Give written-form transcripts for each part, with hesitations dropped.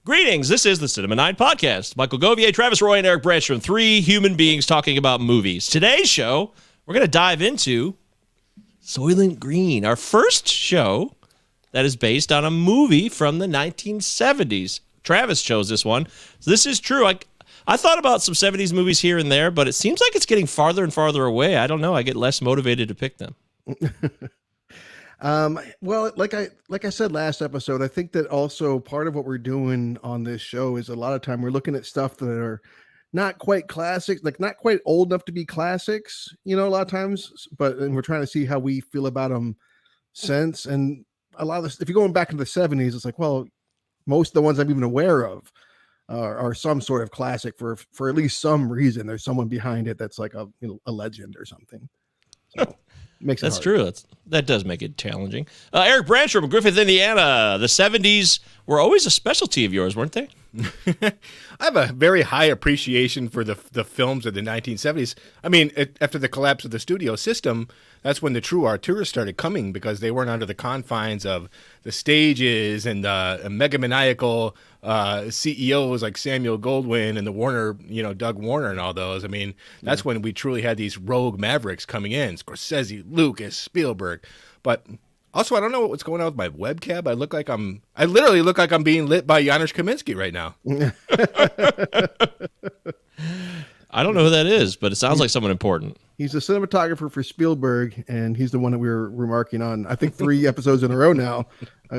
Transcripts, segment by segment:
Greetings, this is the Cinema 9 Podcast. Michael Govier, Travis Roy, and Eric Branstrom, three human beings talking about movies. Today's show, we're going to dive into Soylent Green, our first show that is based on a movie from the 1970s. Travis chose this one. So this is true. I thought about some 70s movies here and there, but it seems like it's getting farther and farther away. I don't know. I get less motivated to pick them. Well, like I said last episode, I think that also part of what we're doing on this show is a lot of time we're looking at stuff that are not quite classics, like not quite old enough to be classics, a lot of times, and we're trying to see how we feel about them since. And a lot of this, if you're going back into the 70s, it's like, well, most of the ones I'm even aware of are some sort of classic for at least some reason. There's someone behind it that's like a legend or something. So makes it That's hard. true. That does make it challenging. Eric Branstrom, Griffith, Indiana. The 70s were always a specialty of yours, weren't they? I have a very high appreciation for the films of the 1970s. I mean, after the collapse of the studio system, that's when the true auteurs started coming because they weren't under the confines of the stages and megamaniacal CEOs like Samuel Goldwyn and the Warner, Doug Warner and all those. I mean, that's when we truly had these rogue mavericks coming in, Scorsese, Lucas, Spielberg. But also, I don't know what's going on with my webcam. I literally look like I'm being lit by Janusz Kaminski right now. I don't know who that is, but it sounds like someone important. He's a cinematographer for Spielberg, and he's the one that we were remarking on, I think 3 episodes in a row now,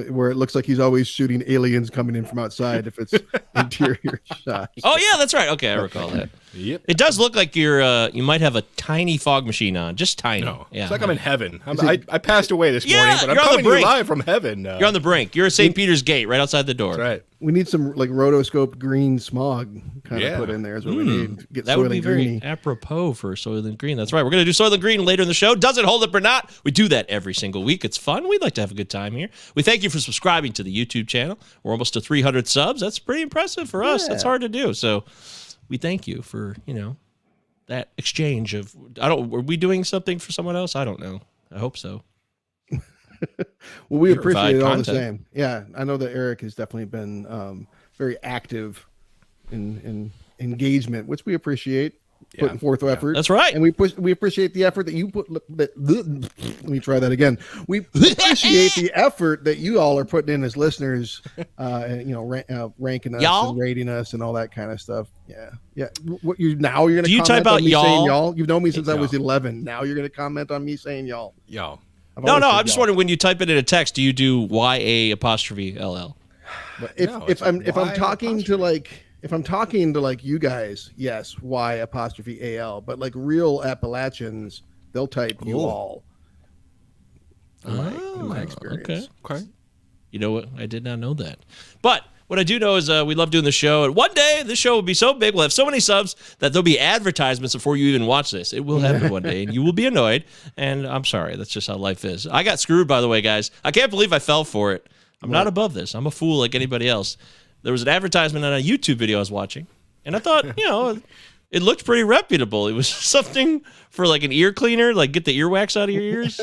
where it looks like he's always shooting aliens coming in from outside if it's interior shots. Oh, yeah, that's right. Okay, I recall that. Yep. It does look like you might have a tiny fog machine on, just tiny. No, yeah. it's like I'm in heaven. I passed away this morning, but I'm you're on the coming to you brink. live from heaven. You're on the brink. You're at St. Peter's Gate, right outside the door. That's right. We need some like rotoscope green smog kind of put in there is what we need. Get That would be very apropos for Soylent Green. That's right. We're going to do Soylent Green later in the show. Does it hold up or not? We do that every single week. It's fun. We'd like to have a good time here. We thank you for subscribing to the YouTube channel. We're almost to 300 subs. That's pretty impressive for us. That's hard to do. So we thank you for, that exchange of, are we doing something for someone else? I don't know. I hope so. Well, we appreciate it all content. the same. Yeah, I know that Eric has definitely been very active in engagement, which we appreciate. Putting forth effort. That's right. And we appreciate the effort that you put. Let me try that again. We appreciate the effort that you all are putting in as listeners, ranking us Y'all? and rating us and all that kind of stuff. Yeah. What you're going to Do you comment type out on me y'all? saying y'all? You've known me since I was Y'all. 11. Now you're going to comment on me saying y'all. Yo. No, I'm just wondering, when you type it in a text, do you do YA''LL? If I'm talking to like you guys, yes, Y''AL, but like real Appalachians, they'll type you all. In my experience. Okay. You know what? I did not know that. But what I do know is we love doing the show. And one day, this show will be so big, we'll have so many subs that there'll be advertisements before you even watch this. It will happen one day, and you will be annoyed. And I'm sorry. That's just how life is. I got screwed, by the way, guys. I can't believe I fell for it. I'm not above this. I'm a fool like anybody else. There was an advertisement on a YouTube video I was watching, and I thought, it looked pretty reputable. It was something for like an ear cleaner, like get the earwax out of your ears.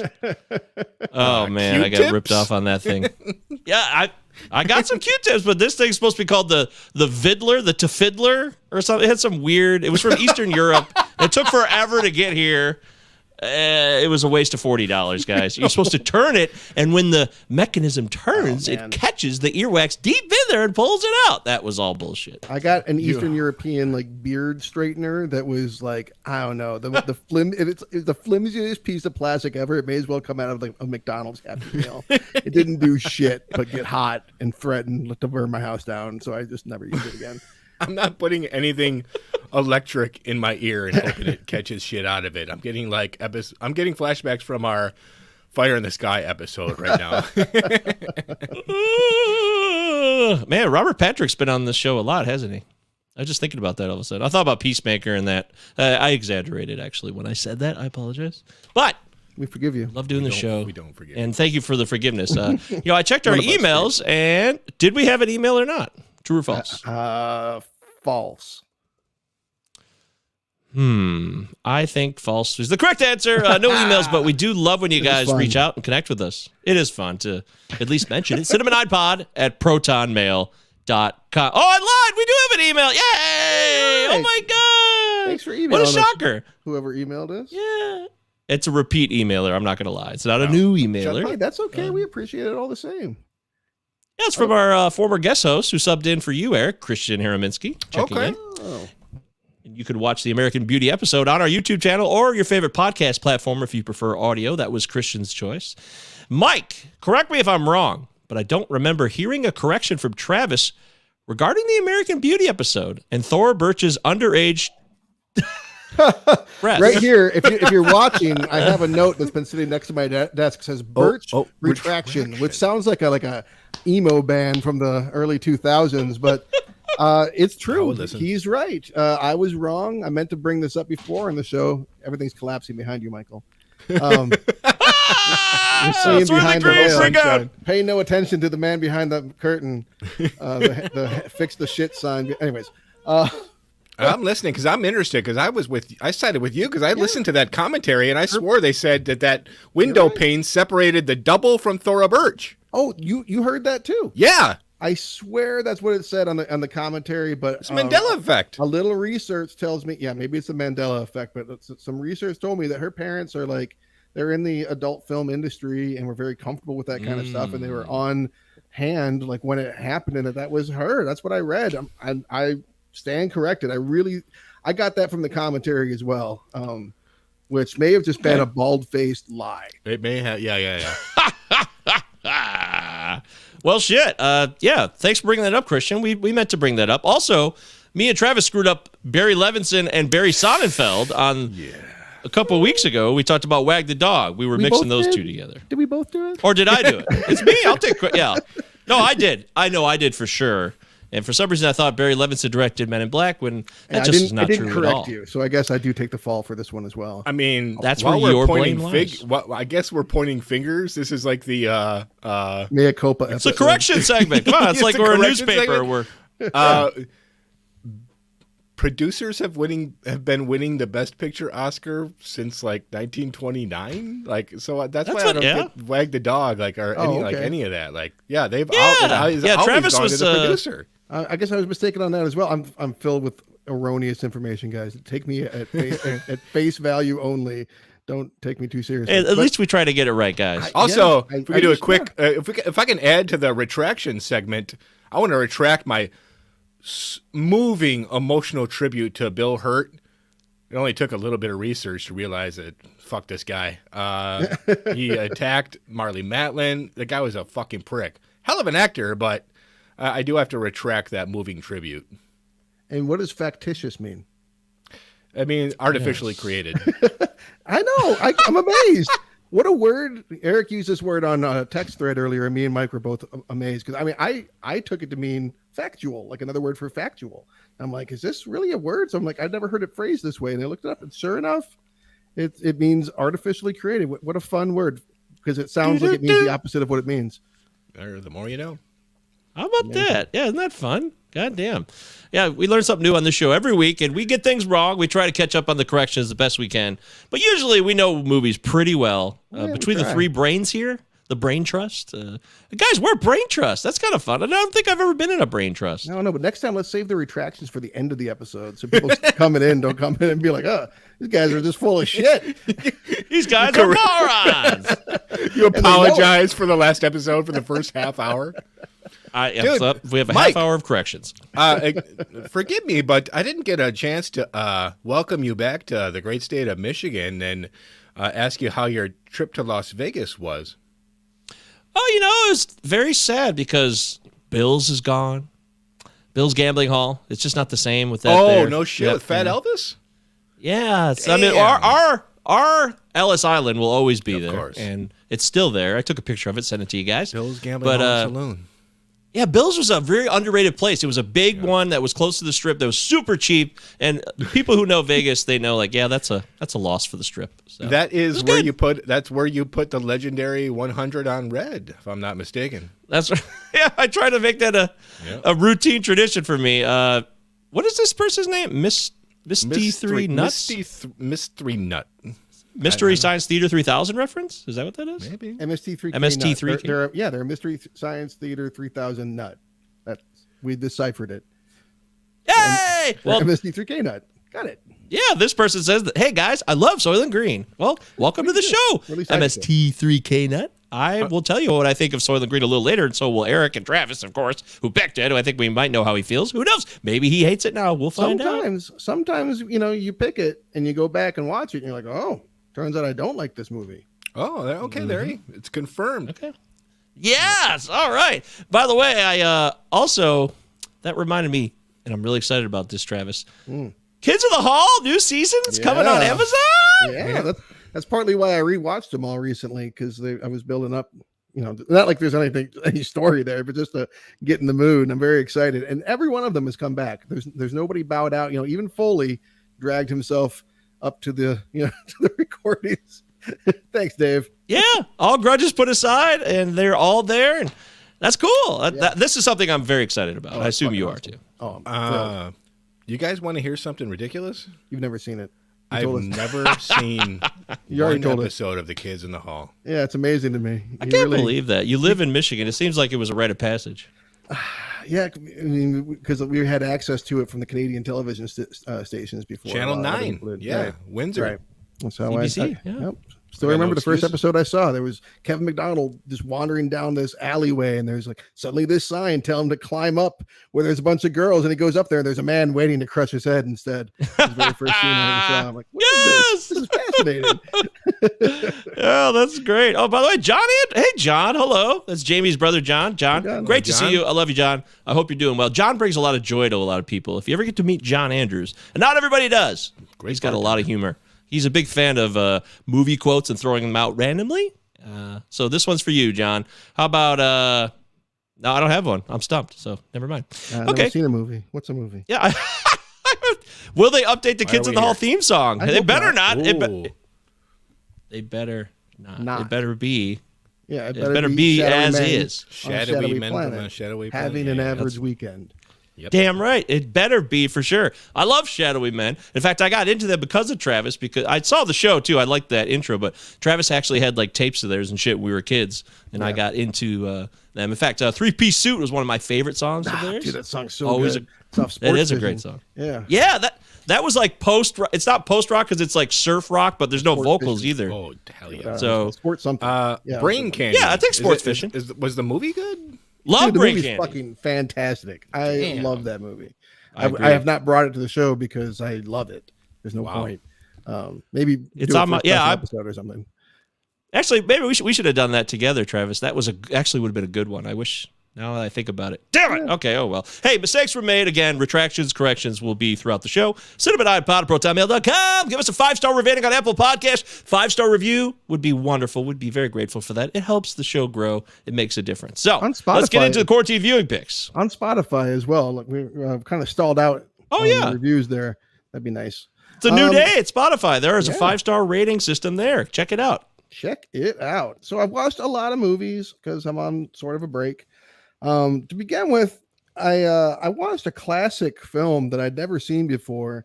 Oh, man, I got Q-tips? ripped off on that thing. Yeah, I got some Q-tips, but this thing's supposed to be called the Vidler, the Tafidler or something. It had some weird, it was from Eastern Europe. It took forever to get here. It was a waste of $40, guys. You're supposed to turn it, and when the mechanism turns, it catches the earwax deep in there and pulls it out. That was all bullshit. I got an Eastern European like beard straightener that was like, I don't know, the if it's the flimsiest piece of plastic ever. It may as well come out of like a McDonald's Happy Meal. It didn't do shit but get hot and threaten to burn my house down. So I just never used it again. I'm not putting anything electric in my ear and hoping it catches shit out of it. I'm getting flashbacks from our Fire in the Sky episode right now. Man, Robert Patrick's been on this show a lot, hasn't he? I was just thinking about that all of a sudden. I thought about Peacemaker and that. I exaggerated, actually, when I said that. I apologize. But we forgive you. Love doing the show. We don't forgive. And thank you for the forgiveness. I checked our emails, and did we have an email or not? True or false? False. I think false is the correct answer. No emails, but we do love when you guys reach out and connect with us. It is fun to at least mention it. Cinema9pod@protonmail.com. Oh, I lied. We do have an email. Yay! Oh my god! Thanks for emailing What a us, shocker! whoever emailed us. Yeah, it's a repeat emailer. I'm not gonna lie. It's not a new emailer. Hey, that's okay. We appreciate it all the same. Yeah, it's from our former guest host who subbed in for you, Eric, Christian Haraminsky. Checking in. Oh. And you could watch the American Beauty episode on our YouTube channel or your favorite podcast platform if you prefer audio. That was Christian's choice. Mike, correct me if I'm wrong, but I don't remember hearing a correction from Travis regarding the American Beauty episode and Thora Birch's underage breast. Right here, if you're watching, I have a note that's been sitting next to my desk. Says Birch retraction, which sounds like a emo band from the early 2000s, but it's true. He's right. I was wrong. I meant to bring this up before in the show. Everything's collapsing behind you, Michael. You're seeing behind the veil. Pay no attention to the man behind the curtain. The fix the shit sign. Anyways, I'm listening because I'm interested because I sided with you because I listened to that commentary and I swore they said that window pane separated the double from Thora Birch. Oh, you heard that too? Yeah. I swear that's what it said on the commentary, but it's Mandela effect. A little research tells me, maybe it's the Mandela effect, but some research told me that her parents are they're in the adult film industry and were very comfortable with that kind of stuff, and they were on hand when it happened, and that was her. That's what I read. I stand corrected. I got that from the commentary as well, which may have just been a bald-faced lie. It may have, yeah. Well, shit. Thanks for bringing that up, Christian. We meant to bring that up. Also, me and Travis screwed up Barry Levinson and Barry Sonnenfeld on a couple of weeks ago. We talked about Wag the Dog. We were mixing those two together. Did we both do it? Or did I do it? It's me. I'll take credit. Yeah. No, I did. I know I did for sure. And for some reason, I thought Barry Levinson directed Men in Black when that just is not true at all. I didn't correct you, so I guess I do take the fall for this one as well. I mean, that's where your blame lies. I guess we're pointing fingers. This is like the mea culpa. It's a correction segment. Come on, it's like we're a newspaper. Producers have been winning the Best Picture Oscar since 1929. So that's why I don't get Wag the Dog any of that. They've always Travis gone was to the producer. I guess I was mistaken on that as well. I'm filled with erroneous information, guys. Take me at face value only. Don't take me too seriously. At least we try to get it right, guys. Also, if we could do a quick, if I can add to the retraction segment, I want to retract my moving emotional tribute to Bill Hurt. It only took a little bit of research to realize that fuck this guy. He attacked Marlee Matlin. The guy was a fucking prick. Hell of an actor, but I do have to retract that moving tribute. And what does factitious mean? I mean, artificially created. I know. I'm amazed. What a word. Eric used this word on a text thread earlier, and me and Mike were both amazed. Because, I took it to mean factual, like another word for factual. I'm like, is this really a word? So I'm like, I've never heard it phrased this way. And I looked it up, and sure enough, it means artificially created. What a fun word, because it sounds like it means the opposite of what it means. The more you know. How about that? Yeah, isn't that fun? God damn. Yeah, we learn something new on this show every week, and we get things wrong. We try to catch up on the corrections the best we can. But usually we know movies pretty well. Between the three brains here, the Brain Trust. Guys, we're Brain Trust. That's kind of fun. I don't think I've ever been in a Brain Trust. No, but next time let's save the retractions for the end of the episode. So people coming in don't come in and be like, these guys are just full of shit. These guys are morons. You apologize for the last episode for the first half hour. Dude, we have a half hour of corrections. Forgive me, but I didn't get a chance to welcome you back to the great state of Michigan and ask you how your trip to Las Vegas was. Oh, it was very sad because Bill's is gone. Bill's Gambling Hall. It's just not the same with that. Oh, no shit. With Fat Elvis? Yeah. Our Ellis Island will always be there. Of course. And it's still there. I took a picture of it, sent it to you guys. Bill's Gambling Hall Saloon. Yeah, Bill's was a very underrated place. It was a big one that was close to the Strip that was super cheap. And people who know Vegas, they know that's a loss for the Strip. So. That's where you put the legendary 100 on red, if I'm not mistaken. That's right. Yeah, I try to make that a routine tradition for me. What is this person's name? Miss T3 Nuts? Miss 3 Nut. Mystery Science Theater 3000 reference? Is that what that is? Maybe. MST3. MST3. They're Mystery Science Theater 3000 Nut. We deciphered it. Yay! Well, MST3K nut. Got it. yeah, this person says that, hey, guys, I love Soylent Green. Well, welcome to the show, Really excited MST3K Nut. I will tell you what I think of Soylent Green a little later, and so will Eric and Travis, of course, who picked it, who I think we might know how he feels. Who knows? Maybe he hates it now. We'll find out. Sometimes, you pick it and you go back and watch it and you're like, oh, turns out I don't like this movie. Oh, okay, Larry. It's confirmed. Okay. Yes. All right. By the way, I also, that reminded me, and I'm really excited about this, Travis. Kids of the Hall, new season. It's coming on Amazon. Yeah, that's partly why I rewatched them all recently, because I was building up, not like there's any story there, but just to get in the mood. And I'm very excited. And every one of them has come back. There's nobody bowed out. Even Foley dragged himself up to the to the recordings. Thanks, Dave. Yeah, all grudges put aside, and they're all there, and that's cool. This is something I'm very excited about. I assume you are too. Oh, you guys want to hear something ridiculous? you've never seen it. I've never seen You already one told us. episode of The Kids in the Hall. Yeah, it's amazing to me. I can't believe that. You live in Michigan. It seems like it was a rite of passage. Yeah, because we had access to it from the Canadian television stations before. Channel 9. Yeah, right. Windsor. Right. That's how CBC, yeah. Yep. Still remember the first episode I saw. There was Kevin McDonald just wandering down this alleyway, and there's like suddenly this sign telling him to climb up where there's a bunch of girls, and he goes up there, and there's a man waiting to crush his head instead. It was the very first scene I ever saw. I'm like, what is this? This is fascinating. Oh, that's great. Oh, by the way, hey, John, hello. That's Jamie's brother, John. John, great to see you. I love you, John. I hope you're doing well. John brings a lot of joy to a lot of people. If you ever get to meet John Andrews, and not everybody does, he's got a lot of humor. He's a big fan of movie quotes and throwing them out randomly. So this one's for you, John. How about no, I don't have one. I'm stumped, so never mind. I've never seen a movie. What's a movie? Yeah. Will they update the Kids in the Hall theme song? They better not. They better not. It better be. Yeah, it better be as is. Shadowy men from a shadowy planet. Having an average weekend. Yep. Damn right. It better be for sure. I love Shadowy Men. In fact, I got into them because of Travis, because I saw the show too. I liked that intro, but Travis actually had like tapes of theirs and shit when we were kids, and I got into them. In fact, Three-Piece Suit was one of my favorite songs of theirs. Dude, that song's so good. That is a great song. Yeah. Yeah, that was like post-rock. It's not post-rock because it's like surf rock, but there's no vocals either. Oh, hell yeah. So sports something. Brain Candy. Yeah, I think Sports Fishing. Was the movie good? Love the Brain movie's Candy. Fucking fantastic. I love that movie. I have not brought it to the show because I love it. There's no point. Maybe it's on my episode or something. Actually, maybe we should have done that together, Travis. That was actually would have been a good one. I wish. Now that I think about it. Damn it. Okay, oh well. Hey, mistakes were made. Again, retractions, corrections will be throughout the show. cinnamoniPod@protonmail.com. Give us a 5-star rating on Apple Podcast. 5-star review would be wonderful. We'd be very grateful for that. It helps the show grow. It makes a difference. So, let's get into the quarantine viewing picks. On Spotify as well. Look, we kind of stalled out the reviews there. That'd be nice. It's a new day at Spotify. There is a 5-star rating system there. Check it out. Check it out. So I've watched a lot of movies because I'm on sort of a break. To begin with, I watched a classic film that I'd never seen before,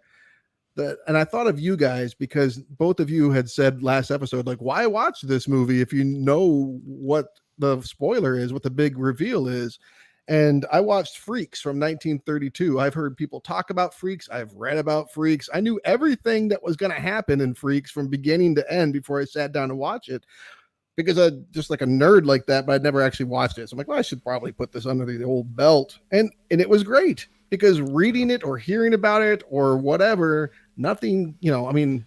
and I thought of you guys because both of you had said last episode, like, why watch this movie if you know what the spoiler is, what the big reveal is? And I watched Freaks from 1932. I've heard people talk about Freaks. I've read about Freaks. I knew everything that was going to happen in Freaks from beginning to end before I sat down to watch it, because I just like a nerd like that, but I'd never actually watched it. So I'm like, well, I should probably put this under the old belt. And it was great because reading it or hearing about it or whatever, nothing, I mean,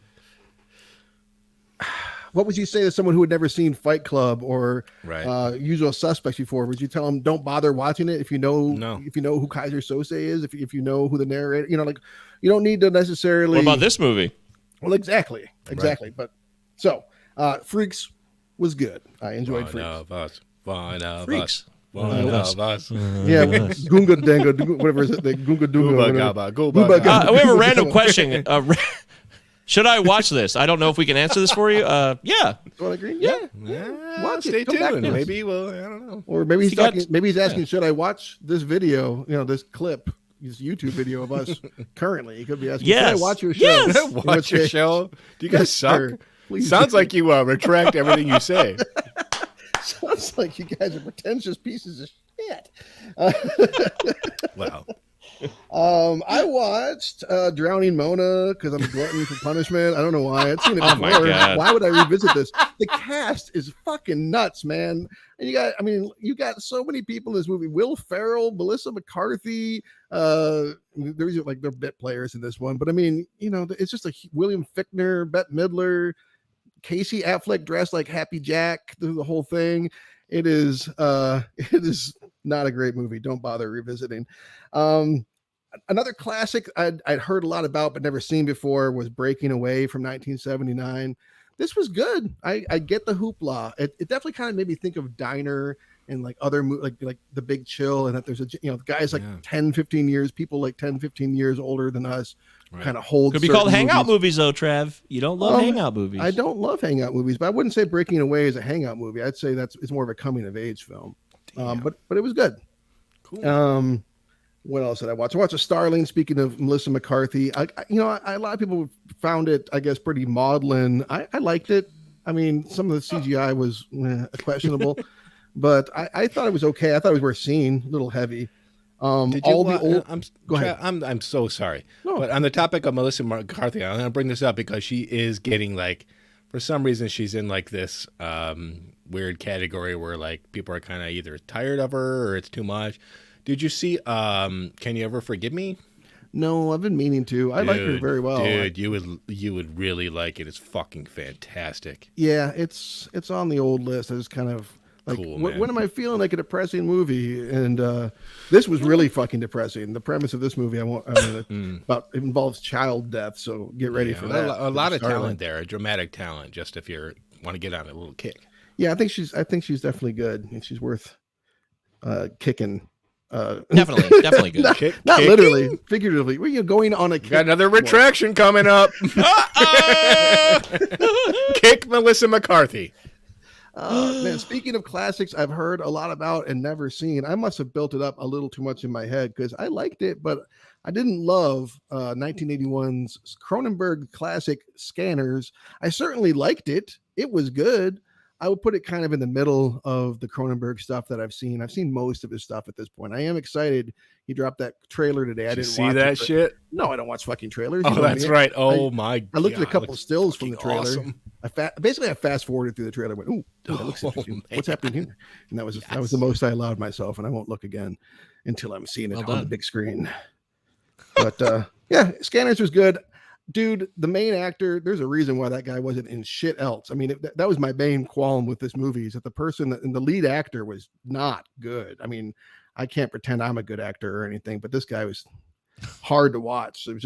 what would you say to someone who had never seen Fight Club or Usual Suspects before? Would you tell them don't bother watching it if you know who Kaiser Sose is, if you know who the narrator, like you don't need to necessarily. What about this movie? Well, exactly. Right. But so Freaks was good. I enjoyed Freaks. One of Freaks. One of us. Yeah, Goonga Dango, whatever is it? The Goonga Dooga. We have a random question. Should I watch this? I don't know if we can answer this for you. Yeah. Soylent Green? Yeah. Watch Stay tuned. Maybe we'll, I don't know. Or maybe he's asking, should I watch this video, this clip, this YouTube video of us currently? He could be asking, should I watch your show? Yes. Watch your show? Do you guys suck? Sounds like you retract everything you say. Sounds like you guys are pretentious pieces of shit. Wow. I watched Drowning Mona because I'm a glutton for punishment. I don't know why. I'd seen it before. Oh my God. Why would I revisit this? The cast is fucking nuts, man. And you got so many people in this movie. Will Ferrell, Melissa McCarthy. There's like they're bit players in this one, but I mean, it's just William Fichtner, Bette Midler, Casey Affleck dressed like Happy Jack through the whole thing. It is not a great movie. Don't bother revisiting. Another classic I'd heard a lot about but never seen before was Breaking Away from 1979. This was good. I get the hoopla. It definitely kind of made me think of Diner and like other like The Big Chill, and that there's guys like 10, 15 years, people like 10, 15 years older than us kind of hold. Could be called hangout movies though, Trav. You don't love hangout movies. I don't love hangout movies, but I wouldn't say Breaking Away is a hangout movie. I'd say it's more of a coming of age film. But it was good. Cool. What else did I watch? I watched a Starling. Speaking of Melissa McCarthy, a lot of people found it, I guess, pretty maudlin. I liked it. I mean, some of the CGI was questionable, but I thought it was okay. I thought it was worth seeing. A little heavy. Go ahead. I'm so sorry. No. But on the topic of Melissa McCarthy, I'm going to bring this up because she is getting for some reason, she's in this weird category where people are kind of either tired of her or it's too much. Did you see Can You Ever Forgive Me? No, I've been meaning to. I like her very well. Dude, you would really like it. It's fucking fantastic. Yeah, it's on the old list. I just kind of cool, man. When am I feeling like a depressing movie? And this was really fucking depressing. The premise of this movie, it involves child death. So get ready for that. A lot of talent there, a dramatic talent. Just if you want to get on a little kick. Yeah, I think she's definitely good, and she's worth kicking. Definitely good. Not literally, figuratively. We're going on a kick. Got another retraction coming up. Kick Melissa McCarthy. Man, speaking of classics I've heard a lot about and never seen, I must have built it up a little too much in my head because I liked it, but I didn't love 1981's Cronenberg classic Scanners. I certainly liked it. It was good. I would put it kind of in the middle of the Cronenberg stuff that I've seen. I've seen most of his stuff at this point. I am excited. He dropped that trailer today. I didn't see that shit. No, I don't watch fucking trailers. Oh, that's right. Oh my God. I looked at a couple of stills from the trailer. Awesome. I fast forwarded through the trailer. Went, ooh, that looks interesting. What's happening here? And that was the most I allowed myself, and I won't look again until I'm seeing it on the big screen. But yeah, Scanners was good. Dude, the main actor, there's a reason why that guy wasn't in shit else. I mean, that was my main qualm with this movie, is that the lead actor was not good. I mean, I can't pretend I'm a good actor or anything, but this guy was hard to watch. It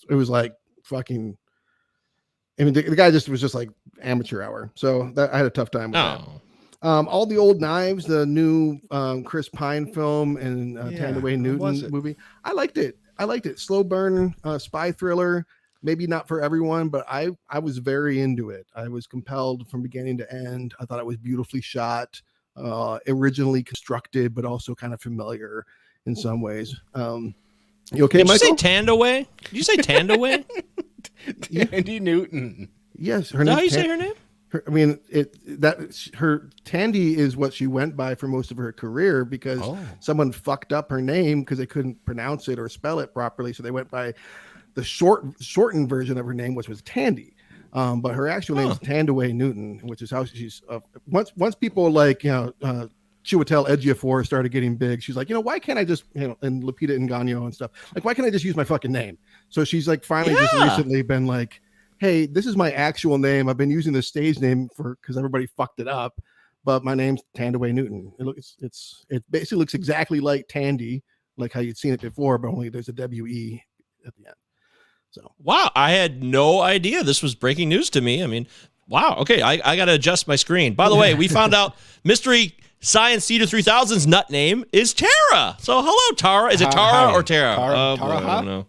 was like fucking, I mean, the guy was just like amateur hour. So I had a tough time with that. All the Old Knives, the new Chris Pine film and Tandaway Newton movie. I liked it. Slow burn, spy thriller. Maybe not for everyone, but I was very into it. I was compelled from beginning to end. I thought it was beautifully shot, originally constructed, but also kind of familiar in some ways. You okay, Michael? Did you say Tandaway? Did you say Tandaway? Tandy Newton. Yes, her name. How you say her name? Her Tandy is what she went by for most of her career because someone fucked up her name because they couldn't pronounce it or spell it properly. So they went by the shortened version of her name, which was Tandy. But her actual name is Tandaway Newton, which is how she's once people like, Chiwetel Ejiofor started getting big. She's like, why can't I just, and Lupita Nyong'o and stuff, like, why can't I just use my fucking name? So she's like finally just recently been like, hey, this is my actual name. I've been using the stage name because everybody fucked it up, but my name's Tandaway Newton. It basically looks exactly like Tandy, like how you'd seen it before, but only there's a W-E at the end. So wow, I had no idea this was breaking news to me. I mean, wow. Okay, I got to adjust my screen. By the way, we found out Mystery Science Theater 3000's nut name is Tara. So hello, Tara. Is it Tara or Tara? Tara, I don't know.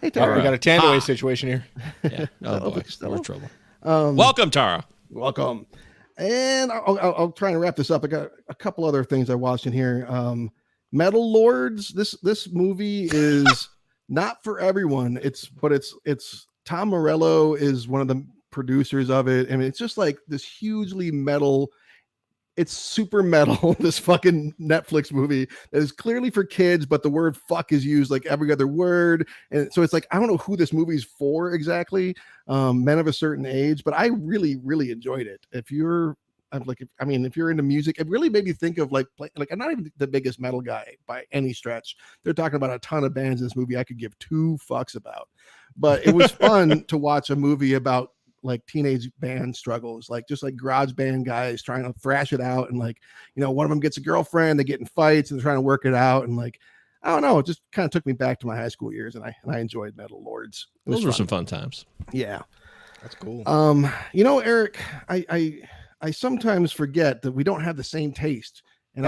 Hey, Tara. We got a Tandaway situation here. Yeah. Oh, boy. We're in trouble. Welcome, Tara. Welcome. And I'll try and wrap this up. I got a couple other things I watched in here. Metal Lords. This movie is not for everyone. It's Tom Morello is one of the producers of it. I mean, it's just like this hugely metal. it's super metal. This fucking Netflix movie that is clearly for kids, but the word "fuck" is used like every other word, and so it's like I don't know who this movie's for exactly. Men of a certain age, but I really, really enjoyed it. If you're if you're into music, it really made me think of like I'm not even the biggest metal guy by any stretch. They're talking about a ton of bands in this movie I could give two fucks about, but it was fun to watch a movie about like teenage band struggles, like just like garage band guys trying to thrash it out, and like one of them gets a girlfriend, they get in fights and they're trying to work it out, and like I don't know, it just kind of took me back to my high school years, and I enjoyed Metal Lords. Those were some fun times. Yeah, that's cool. Eric, I sometimes forget that we don't have the same taste. And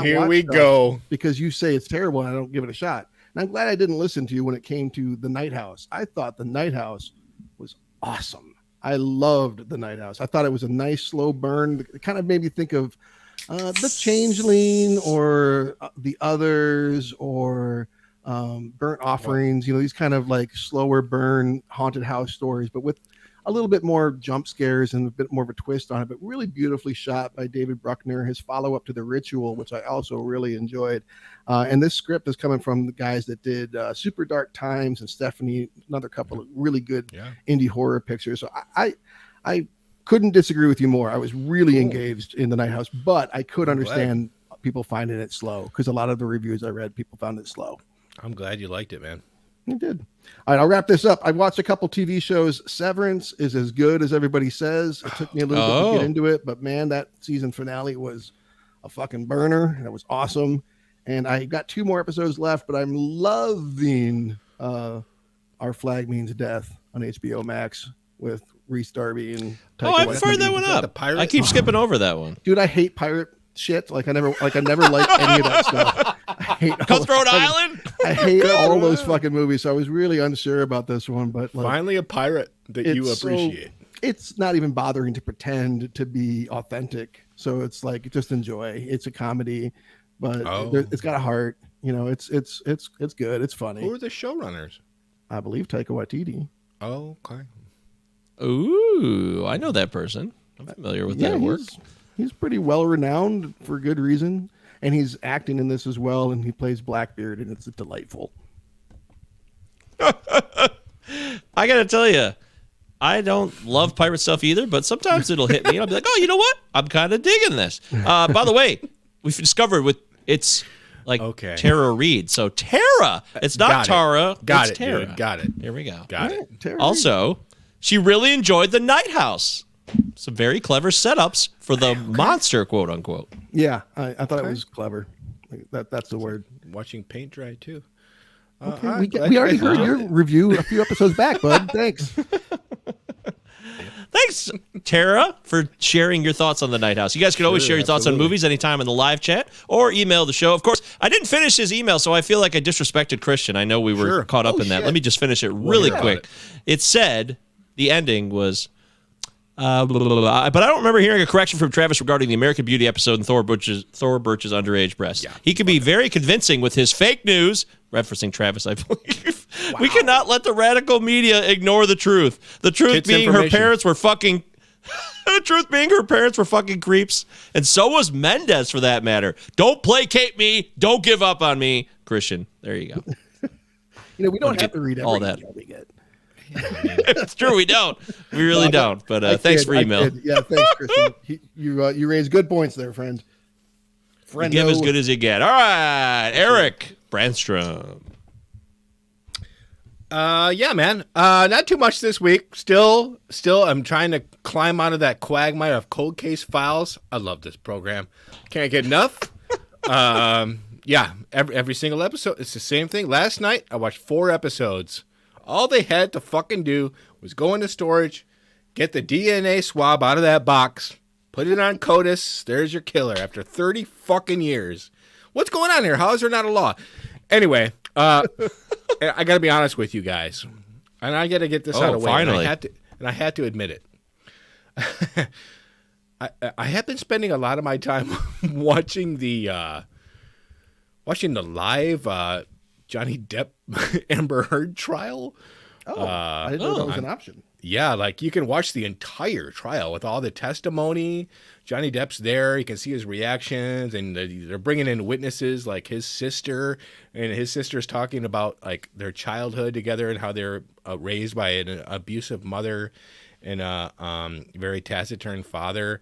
here we go. Because you say it's terrible and I don't give it a shot. And I'm glad I didn't listen to you when it came to The Night House. I thought The Night House was awesome. I loved The Night House. I thought it was a nice slow burn. It kind of made me think of The Changeling or The Others or Burnt Offerings. These kind of like slower burn haunted house stories, but with a little bit more jump scares and a bit more of a twist on it, but really beautifully shot by David Bruckner. His follow-up to The Ritual, which I also really enjoyed. And this script is coming from the guys that did Super Dark Times and Stephanie, another couple of really good indie horror pictures. So I couldn't disagree with you more. I was really engaged in The Night House, but I could understand people finding it slow because a lot of the reviews I read, people found it slow. I'm glad you liked it, man. You did. All right, I'll wrap this up. I watched a couple TV shows. Severance is as good as everybody says. It took me a little bit to get into it, but man, that season finale was a fucking burner. And it was awesome. And I got 2 more episodes left, but I'm loving Our Flag Means Death on HBO Max with Reese Darby and Taika I fired that one up. I keep skipping over that one. Dude, I hate pirate shit. I never liked any of that stuff. I hate Cutthroat Island. I hate all those fucking movies. So I was really unsure about this one, but finally a pirate that you appreciate. It's not even bothering to pretend to be authentic. So it's like just enjoy. It's a comedy, but it's got a heart. It's good. It's funny. Who are the showrunners? I believe Taika Waititi. Oh, okay. Ooh, I know that person. I'm familiar with that work. He's pretty well renowned for good reason, and he's acting in this as well. And he plays Blackbeard, and it's delightful. I gotta tell you, I don't love pirate stuff either, but sometimes it'll hit me, and I'll be like, "Oh, you know what? I'm kind of digging this." By the way, we've discovered it's like Tara Reid. So Tara, it's not Tara. Got it's it, Tara. Dude. Got it. Here we go. Got it. Tara Also, she really enjoyed The Night House. Some very clever setups for the monster, quote unquote. Yeah, I thought it was clever. That's the word. Watching paint dry too. Okay, we already heard your review a few episodes back, bud. Thanks. Thanks, Tara, for sharing your thoughts on The Night House. You guys can always share your thoughts on movies anytime in the live chat or email the show. Of course, I didn't finish his email, so I feel like I disrespected Christian. I know we were caught up in that. Let me just finish it really quick. It said the ending was... but I don't remember hearing a correction from Travis regarding the American Beauty episode and Thor Birch's underage breasts. Yeah, he can be very convincing with his fake news, referencing Travis, I believe. Wow. We cannot let the radical media ignore the truth. The truth being her parents were fucking... the truth being her parents were fucking creeps, and so was Mendez for that matter. Don't placate me. Don't give up on me. Christian, there you go. We don't have to read every email we get. It's true, we don't. We really don't. But thanks for email. Yeah, thanks, Christian. You raised good points there, friend. You give as good as you get. All right, Eric Brandstrom. Yeah, man. Not too much this week. Still, I'm trying to climb out of that quagmire of Cold Case Files. I love this program. Can't get enough. Yeah, every single episode, it's the same thing. Last night, I watched 4 episodes. All they had to fucking do was go into storage, get the DNA swab out of that box, put it on CODIS. There's your killer after 30 fucking years. What's going on here? How is there not a law? Anyway, I got to be honest with you guys, and I got to get this out of the way. Finally. I had to admit it. I have been spending a lot of my time watching the live Johnny Depp Amber Heard trial. I didn't know that was an option. Yeah, like you can watch the entire trial with all the testimony. Johnny Depp's there. You can see his reactions, and they're bringing in witnesses like his sister, and his sister's talking about like their childhood together and how they're raised by an abusive mother and a very taciturn father.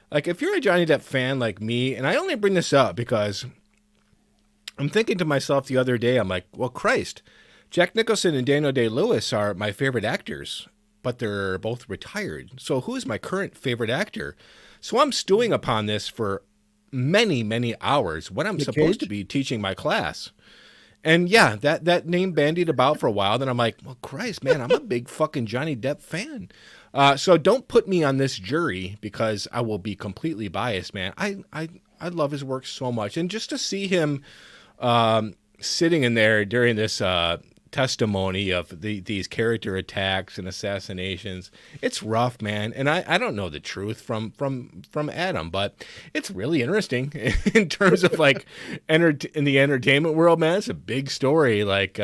Like if you're a Johnny Depp fan like me, and I only bring this up because I'm thinking to myself the other day, I'm like, well, Christ, Jack Nicholson and Daniel Day-Lewis are my favorite actors, but they're both retired. So who's my current favorite actor? So I'm stewing upon this for many, many hours when I'm supposed to be teaching my class. And yeah, that name bandied about for a while. Then I'm like, well, Christ, man, I'm a big fucking Johnny Depp fan. So don't put me on this jury because I will be completely biased, man. I love his work so much. And just to see him sitting in there during this testimony of these character attacks and assassinations, it's rough, man. And I don't know the truth from Adam, but it's really interesting in terms of like in the entertainment world, man. It's a big story, like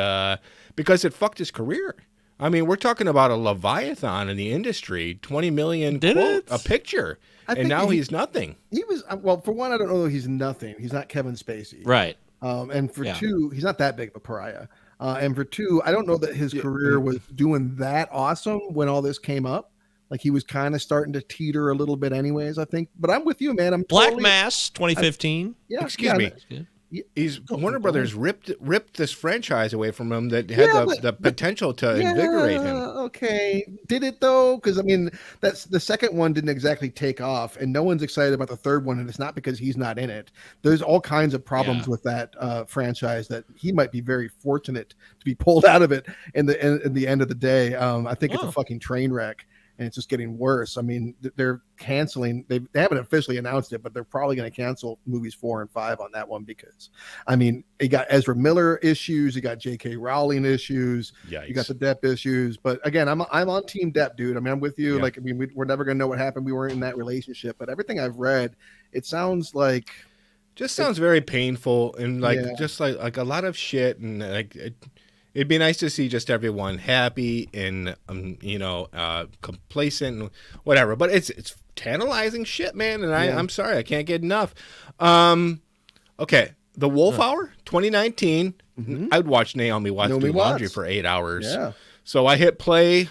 because it fucked his career. I mean, we're talking about a Leviathan in the industry, 20 million a picture, and now he's nothing. He was well, for one, I don't know that he's nothing. He's not Kevin Spacey, Right? And for two, he's not that big of a pariah. And for two, I don't know that his career was doing that awesome when all this came up. Like he was kind of starting to teeter a little bit anyways, I think. But I'm with you, man. I'm Black Mass 2015. Excuse me. He's Warner Brothers ripped this franchise away from him that had the potential to invigorate him. Okay, did it though? Because I mean, that's the second one didn't exactly take off, and no one's excited about the third one, and it's not because he's not in it. There's all kinds of problems with that franchise that he might be very fortunate to be pulled out of it. In the end of the day, I think it's a fucking train wreck. And it's just getting worse. I mean, they're canceling. They haven't officially announced it, but they're probably going to cancel movies 4 and 5 on that one because, I mean, you got Ezra Miller issues, you got J.K. Rowling issues, you got the Depp issues. But again, I'm on Team Depp, dude. I mean, I'm with you. Yeah. Like, I mean, we're never going to know what happened. We weren't in that relationship, but everything I've read, it sounds like sounds very painful and like just like a lot of shit and like. It'd be nice to see just everyone happy and complacent and whatever. But it's tantalizing shit, man. And I'm sorry, I can't get enough. Okay, The Wolf Hour, 2019. Mm-hmm. I would watch Naomi Watts do laundry for 8 hours. Yeah. So I hit play. I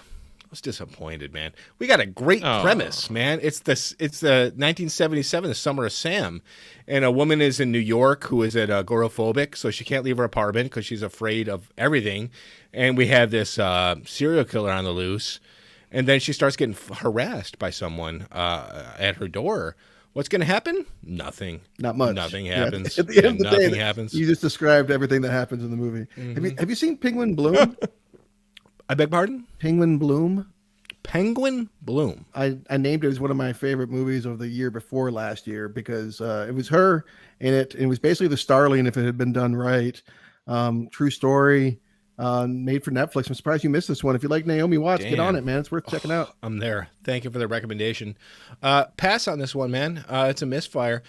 was disappointed, man. We got a great premise, man. It's the 1977, the Summer of Sam. And a woman is in New York who is agoraphobic, so she can't leave her apartment because she's afraid of everything. And we have this serial killer on the loose. And then she starts getting harassed by someone at her door. What's going to happen? Nothing. Not much. Nothing happens. At the end of the nothing day, happens. You just described everything that happens in the movie. Mm-hmm. Have you seen Penguin Bloom? I beg pardon? Penguin Bloom. Penguin Bloom. I named it as one of my favorite movies of the year before last year because it was her in it. It was basically the Starling if it had been done right. True story, made for Netflix. I'm surprised you missed this one. If you like Naomi Watts, get on it, man. It's worth checking out. I'm there. Thank you for the recommendation. Pass on this one, man. It's a misfire.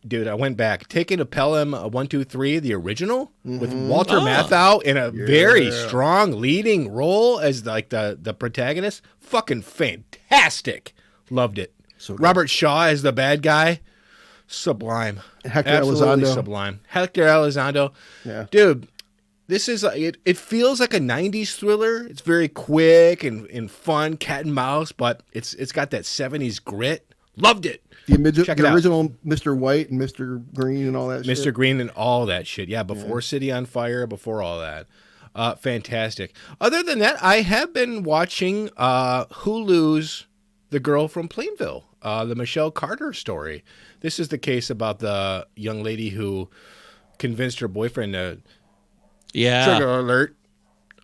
Dude, I went back. Taking a Pelham 123, the original, with Walter Matthau in a very strong leading role as like the protagonist. Fucking fantastic. Loved it. So Robert Shaw as the bad guy. Sublime. Hector Absolutely Elizondo. Sublime. Hector Elizondo. Yeah. Dude, this is it feels like a 90s thriller. It's very quick and fun, cat and mouse, but it's got that 70s grit. Loved it. The original Mr. White and Mr. Green and all that shit. Mr. Green and all that shit. Yeah, before City on Fire, before all that. Fantastic. Other than that, I have been watching Hulu's The Girl from Plainville, the Michelle Carter story. This is the case about the young lady who convinced her boyfriend to trigger alert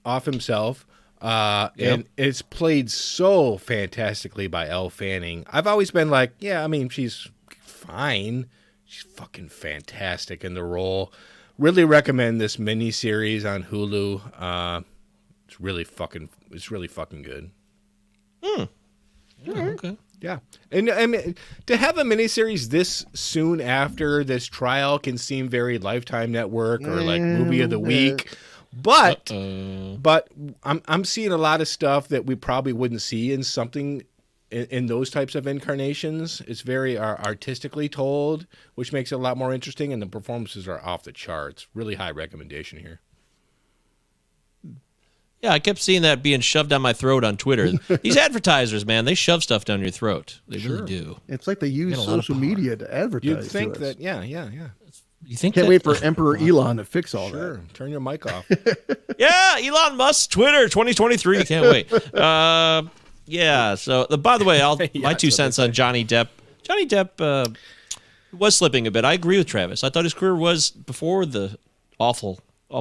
off himself. And it's played so fantastically by Elle Fanning. I've always been like, yeah, I mean, she's fine. She's fucking fantastic in the role. Really recommend this mini series on Hulu. It's really fucking good. Okay. Yeah. And I mean, to have a miniseries this soon after this trial can seem very Lifetime Network or like movie of the week. But Uh-oh. but I'm seeing a lot of stuff that we probably wouldn't see in something in those types of incarnations. It's very artistically told, which makes it a lot more interesting, and the performances are off the charts. Really high recommendation here. Yeah, I kept seeing that being shoved down my throat on Twitter. These advertisers, man, they shove stuff down your throat. They really do. It's like they use Got a lot of social power. media to advertise. You'd think to us. that, yeah. You think Can't that? wait for Emperor Elon to fix all Sure, that. turn your mic off. Yeah, Elon Musk's Twitter 2023. Can't wait. Yeah. So, by the way, my 2 cents on Johnny Depp. Johnny Depp was slipping a bit. I agree with Travis. I thought his career was before the awful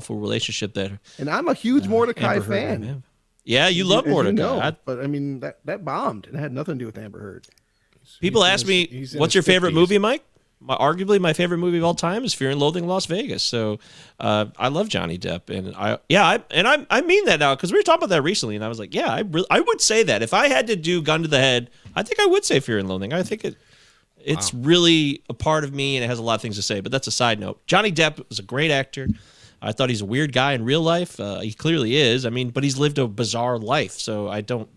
relationship that. And I'm a huge Mordecai Amber Heard fan. and him. Yeah, you love As Mordecai. know, but I mean that bombed. It had nothing to do with Amber Heard. People ask me, he's in "What's his your favorite 50s. movie, Mike?" Arguably, my favorite movie of all time is Fear and Loathing in Las Vegas. So, I love Johnny Depp, and I mean that now because we were talking about that recently, and I was like, yeah, I would say that if I had to do gun to the head, I think I would say Fear and Loathing. I think it's really a part of me, and it has a lot of things to say. But that's a side note. Johnny Depp was a great actor. I thought he's a weird guy in real life. He clearly is. I mean, but he's lived a bizarre life, so I don't.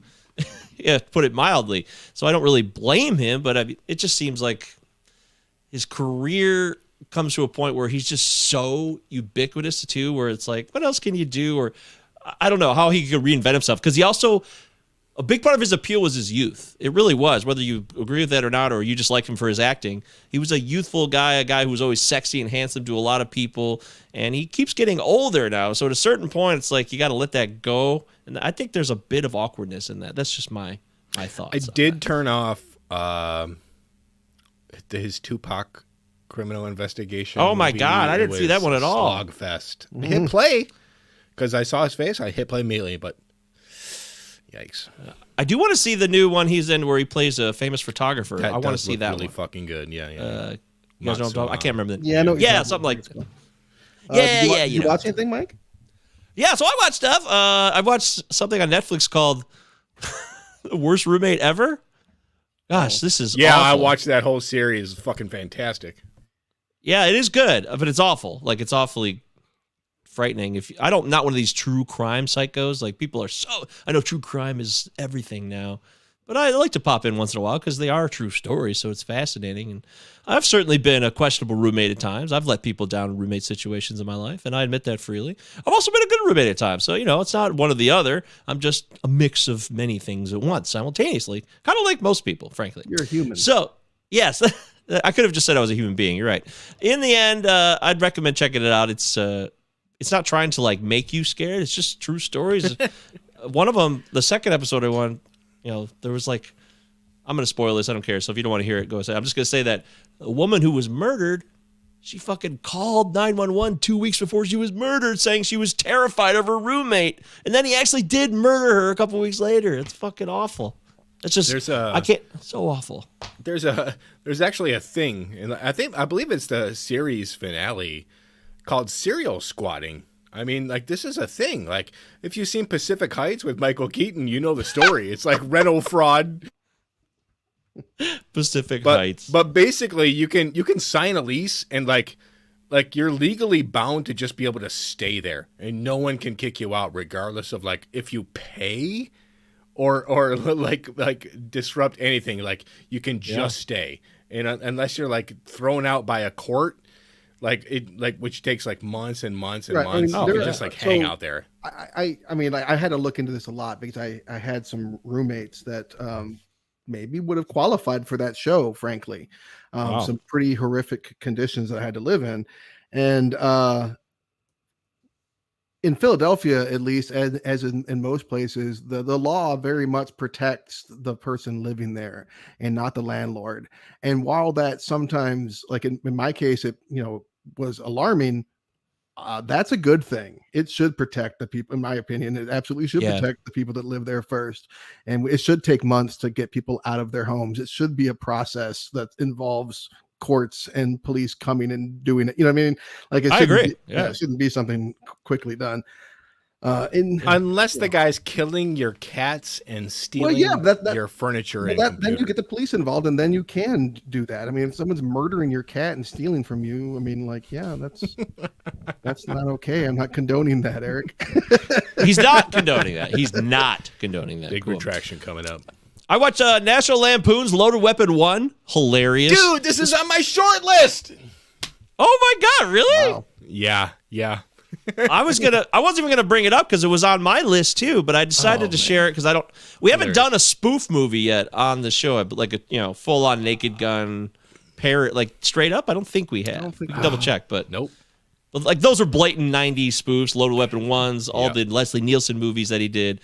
Yeah, put it mildly. So I don't really blame him, but it just seems like his career comes to a point where he's just so ubiquitous too, where it's like, what else can you do? Or I don't know how he could reinvent himself. Because he also, a big part of his appeal was his youth. It really was, whether you agree with that or not, or you just like him for his acting. He was a youthful guy, a guy who was always sexy and handsome to a lot of people. And he keeps getting older now. So at a certain point, it's like, you got to let that go. And I think there's a bit of awkwardness in that. That's just my thoughts. I did turn off his Tupac criminal investigation. Oh my movie. God, I It didn't see was that one at all. Slogfest. I hit play because I saw his face. I hit play immediately, but yikes! I do want to see the new one he's in where he plays a famous photographer. That I want to does see look that really one. fucking good. Yeah. You guys know what I'm talking about? I can't remember the Yeah, I know. what you're Yeah, talking something about. like Did yeah, you know. watch anything, Mike? Yeah, so I watched stuff. I watched something on Netflix called The Worst Roommate Ever. Gosh, this is Yeah, I awful. watched that whole series. It's fucking fantastic. Yeah, it is good, but it's awful. Like, it's awfully frightening. Not one of these true crime psychos. Like, people are I know true crime is everything now. But I like to pop in once in a while because they are true stories, so it's fascinating. And I've certainly been a questionable roommate at times. I've let people down in roommate situations in my life, and I admit that freely. I've also been a good roommate at times. So, it's not one or the other. I'm just a mix of many things at once, simultaneously. Kind of like most people, frankly. You're a human. So, yes, I could have just said I was a human being. You're right. In the end, I'd recommend checking it out. It's not trying to, like, make you scared. It's just true stories. One of them, the second episode I won, there was like, I'm going to spoil this. I don't care. So if you don't want to hear it, go say. I'm just going to say that a woman who was murdered, she fucking called 911 2 weeks before she was murdered, saying she was terrified of her roommate. And then he actually did murder her a couple weeks later. It's fucking awful. It's just, I can't, it's so awful. There's actually a thing, and I believe it's the series finale called serial squatting. I mean, like, this is a thing. Like, if you've seen Pacific Heights with Michael Keaton, you know the story. It's like rental fraud. Pacific Heights. But basically, you can sign a lease and like you're legally bound to just be able to stay there, and no one can kick you out, regardless of like if you pay or like disrupt anything. Like, you can just stay, and unless you're like thrown out by a court. Which takes like months and months and months. You can just like hang out there. I mean, I had to look into this a lot because I had some roommates that maybe would have qualified for that show, frankly. Some pretty horrific conditions that I had to live in. And in Philadelphia, at least, as in most places, the law very much protects the person living there and not the landlord. And while that sometimes, like in my case, it was alarming, that's a good thing. It should protect the people, in my opinion. It absolutely should protect the people that live there first. And it should take months to get people out of their homes. It should be a process that involves courts and police coming and doing it. You know what I mean? Like, I agree. It shouldn't be something quickly done. Unless the guy's killing your cats and stealing your furniture and computer. Then you get the police involved, and then you can do that. I mean, if someone's murdering your cat and stealing from you, I mean, like, yeah, that's not okay. I'm not condoning that, Eric. He's not condoning that. He's not condoning that. Big retraction coming up. I watched National Lampoon's Loaded Weapon 1. Hilarious. Dude, this is on my short list. Oh my God, really? Wow. Yeah. I wasn't even gonna bring it up because it was on my list too, but I decided to share it because we haven't done a spoof movie yet on the show, like a full on Naked Gun parrot, like straight up. I don't think we have. Double check, but nope. But like those are blatant '90s spoofs, Loaded Weapon 1s, all the Leslie Nielsen movies that he did,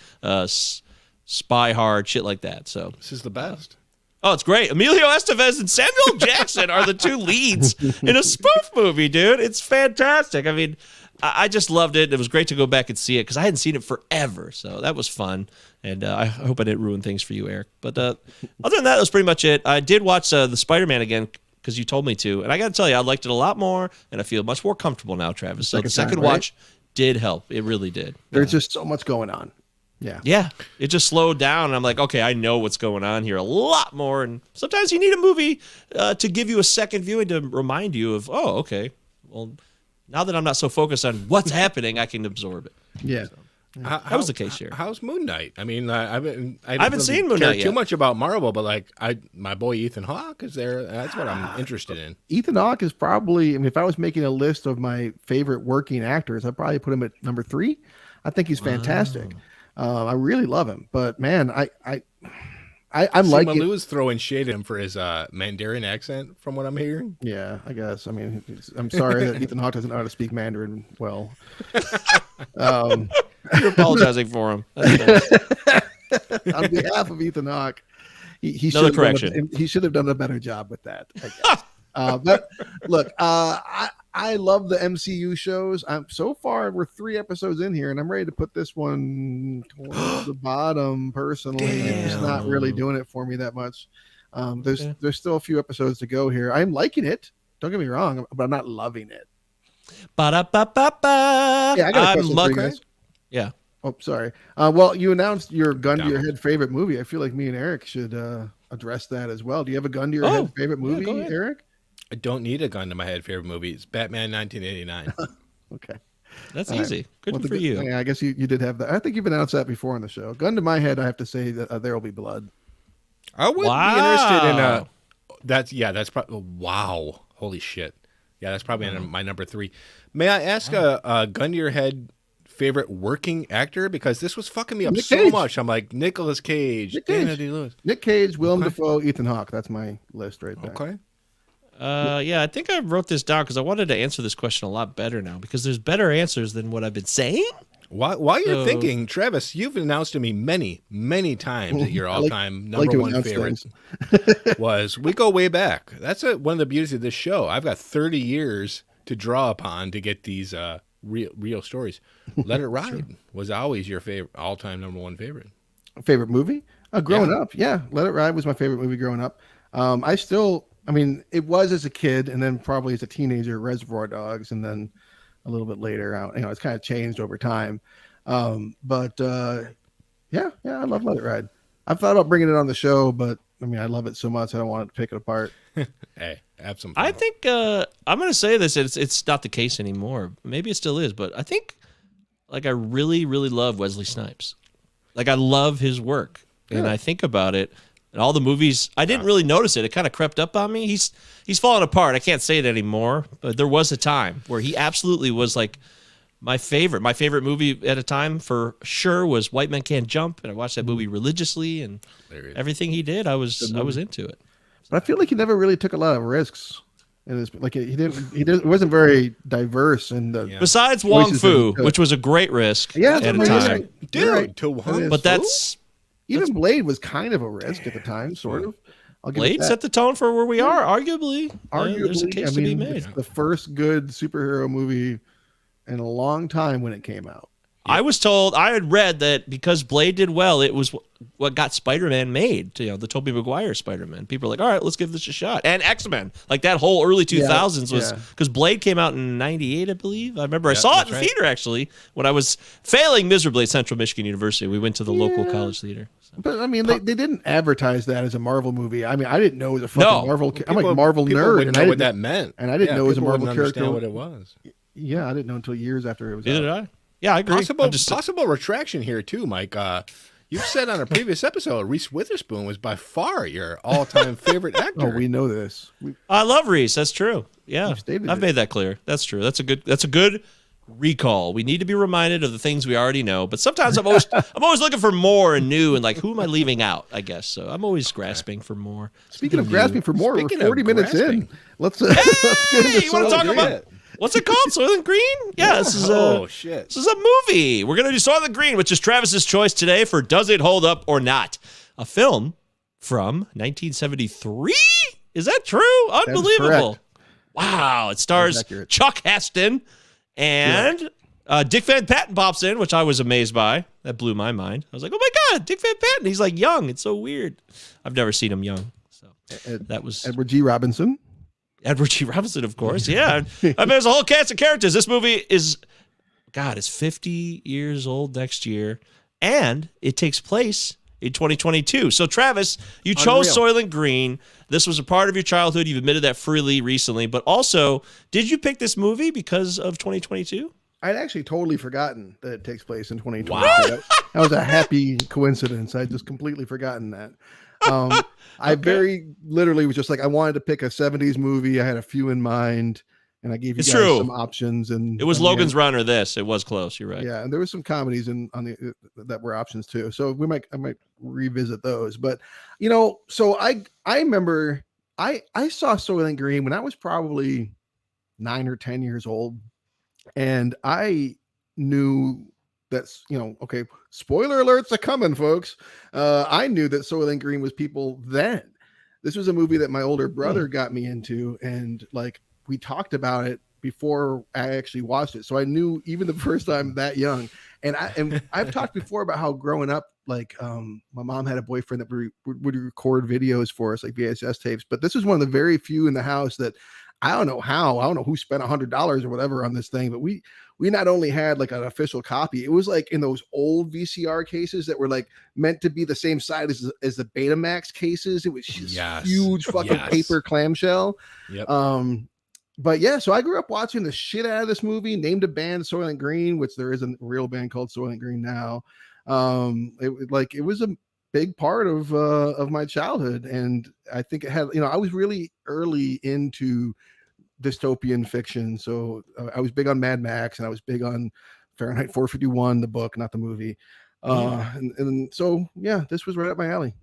Spy Hard, shit like that. So this is the best. Oh, it's great. Emilio Estevez and Samuel Jackson are the two leads in a spoof movie, dude. It's fantastic. I mean, I just loved it. It was great to go back and see it because I hadn't seen it forever. So that was fun. And I hope I didn't ruin things for you, Eric. But other than that was pretty much it. I did watch the Spider-Man again because you told me to. And I got to tell you, I liked it a lot more. And I feel much more comfortable now, Travis. So the second watch did help. It really did. There's just so much going on. Yeah. Yeah. It just slowed down. And I'm like, okay, I know what's going on here a lot more. And sometimes you need a movie to give you a second viewing to remind you of, oh, okay, well, now that I'm not so focused on what's happening, I can absorb it. Yeah. So, that was the case here. How's Moon Knight? I mean, I haven't seen Moon Knight yet. Too much about Marvel, but like my boy Ethan Hawke is there. That's what I'm interested in. Ethan Hawke is probably. I mean, if I was making a list of my favorite working actors, I'd probably put him at number 3. I think he's fantastic. I really love him, but man, I'm like Malou is throwing shade at him for his Mandarin accent, from what I'm hearing. Yeah, I guess. I mean, I'm sorry that Ethan Hawke doesn't know how to speak Mandarin well. You're apologizing for him. On behalf of Ethan Hawke, he another correction. He should have done a better job with that, I guess. But look, I love the MCU shows. So far we're 3 episodes in here, and I'm ready to put this one towards the bottom. Personally, it's just not really doing it for me that much. There's still a few episodes to go here. I'm liking it. Don't get me wrong, but I'm not loving it. Ba-da-ba-ba-ba. Yeah, I got a question for you guys. Yeah. Oh, sorry. Well, you announced your gun to your head favorite movie. I feel like me and Eric should address that as well. Do you have a gun to your head favorite movie, Eric? I don't need a gun to my head favorite movie. It's Batman 1989. Okay. That's easy. Good for you. Yeah, I guess you did have that. I think you've announced that before on the show. Gun to my head, I have to say that There Will Be Blood. I would be interested in that's probably wow. Holy shit. Yeah, that's probably my number 3. May I ask a gun to your head favorite working actor? Because this was fucking me up so much. I'm like, Nicolas Cage, Daniel Day-Lewis. Nick Cage, Willem Dafoe, Ethan Hawke. That's my list right there. Okay. Yeah, I think I wrote this down because I wanted to answer this question a lot better now because there's better answers than what I've been saying. While you're thinking, Travis, you've announced to me many, many times that your all-time number 1 favorite was. We go way back. That's one of the beauties of this show. I've got 30 years to draw upon to get these real stories. Let It Ride was always your favorite, all-time number 1 favorite. Favorite movie? Growing up, yeah. Let It Ride was my favorite movie growing up. I mean, it was as a kid, and then probably as a teenager, Reservoir Dogs, and then a little bit later, it's kind of changed over time. But I love Let It Ride. I've thought about bringing it on the show, but I mean, I love it so much, I don't want to pick it apart. Hey, have some fun. I think I'm going to say this. It's not the case anymore. Maybe it still is, but I think like I really, really love Wesley Snipes. Like I love his work, and I think about it. And all the movies, I didn't really notice it. It kind of crept up on me. He's fallen apart. I can't say it anymore, but there was a time where he absolutely was like my favorite. My favorite movie at a time for sure was White Men Can't Jump, and I watched that movie religiously, and everything he did, I was into it. But I feel like he never really took a lot of risks. He wasn't very diverse in the. Besides Wong Fu, which was a great risk at a time, but that's. Even Blade was kind of a risk at the time, sort of. Blade set the tone for where we are, arguably. There's a case to be made. It's the first good superhero movie in a long time when it came out. I was told, I had read that because Blade did well, it was what got Spider-Man made. The Tobey Maguire Spider-Man. People were like, all right, let's give this a shot. And X-Men, like that whole early 2000s was because Blade came out in '98, I believe. I remember I saw it in the theater actually when I was failing miserably at Central Michigan University. We went to the local college theater. But I mean, they didn't advertise that as a Marvel movie. I mean, I didn't know it was a fucking Marvel. I'm like Marvel nerd, and I didn't know what that meant. And I didn't know it was a Marvel character. Understand what it was. Yeah, I didn't know until years after it was. Neither did I. Yeah, I agree. Possible retraction here too, Mike. You said on a previous episode, Reese Witherspoon was by far your all-time favorite actor. Oh, we know this. I love Reese. That's true. Yeah, I've made that clear. That's true. That's a good recall. We need to be reminded of the things we already know, but sometimes I'm always looking for more and new, and like, who am I leaving out? I guess so. I'm always grasping for more. Speaking of grasping for more, we're 40 minutes in. Let's get into you want to talk about what's it called? Soylent Green? Yeah, this is shit. This is a movie. We're gonna do Soylent Green, which is Travis's choice today for Does It Hold Up or Not? A film from 1973. Is that true? Unbelievable! Wow, it stars Chuck Heston. And Dick Van Patten pops in, which I was amazed by. That blew my mind. I was like, oh my God, Dick Van Patten. He's like young. It's so weird. I've never seen him young. So that was Edward G. Robinson. Edward G. Robinson, of course. Yeah. I mean, there's a whole cast of characters. This movie is 50 years old next year. And it takes place in 2022. So, Travis, you chose Soylent Green. This was a part of your childhood. You've admitted that freely recently. But also, did you pick this movie because of 2022? I'd actually totally forgotten that it takes place in 2022. Wow. That was a happy coincidence. I'd just completely forgotten that. I very literally was just like, I wanted to pick a 70s movie. I had a few in mind. And I gave you guys some options, and it was Logan's Run or this. It was close. You're right. Yeah, and there was some comedies that were options too. So I might revisit those. But so I remember I saw Soylent Green when I was probably 9 or 10 years old, and I knew that's okay. Spoiler alerts are coming, folks. I knew that Soylent Green was people then. This was a movie that my older brother got me into, and like. We talked about it before I actually watched it. So I knew even the first time that young. And I've talked before about how growing up, like my mom had a boyfriend that would record videos for us, like VHS tapes. But this was one of the very few in the house that I don't know who spent $100 or whatever on this thing. But we not only had like an official copy, it was like in those old VCR cases that were like meant to be the same size as the Betamax cases. It was just huge fucking paper clamshell. Yep. But yeah, so I grew up watching the shit out of this movie, named a band Soylent Green, which there is a real band called Soylent Green now. It was a big part of my childhood. And I think it had, I was really early into dystopian fiction. So I was big on Mad Max, and I was big on Fahrenheit 451, the book, not the movie. And so, yeah, this was right up my alley.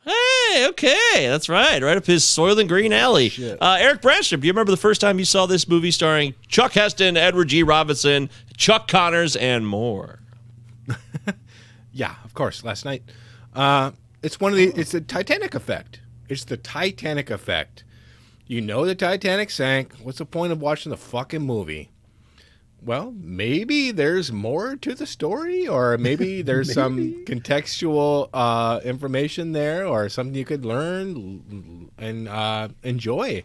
Hey, okay, that's right up his Soylent Green alley. Eric Branstrom, do you remember the first time you saw this movie starring Chuck Heston, Edward G. Robinson, Chuck Connors, and more? Yeah, of course. Last night, it's the Titanic effect. It's the Titanic effect. The Titanic sank. What's the point of watching the fucking movie? Well, maybe there's more to the story, or maybe there's some contextual information there, or something you could learn and enjoy.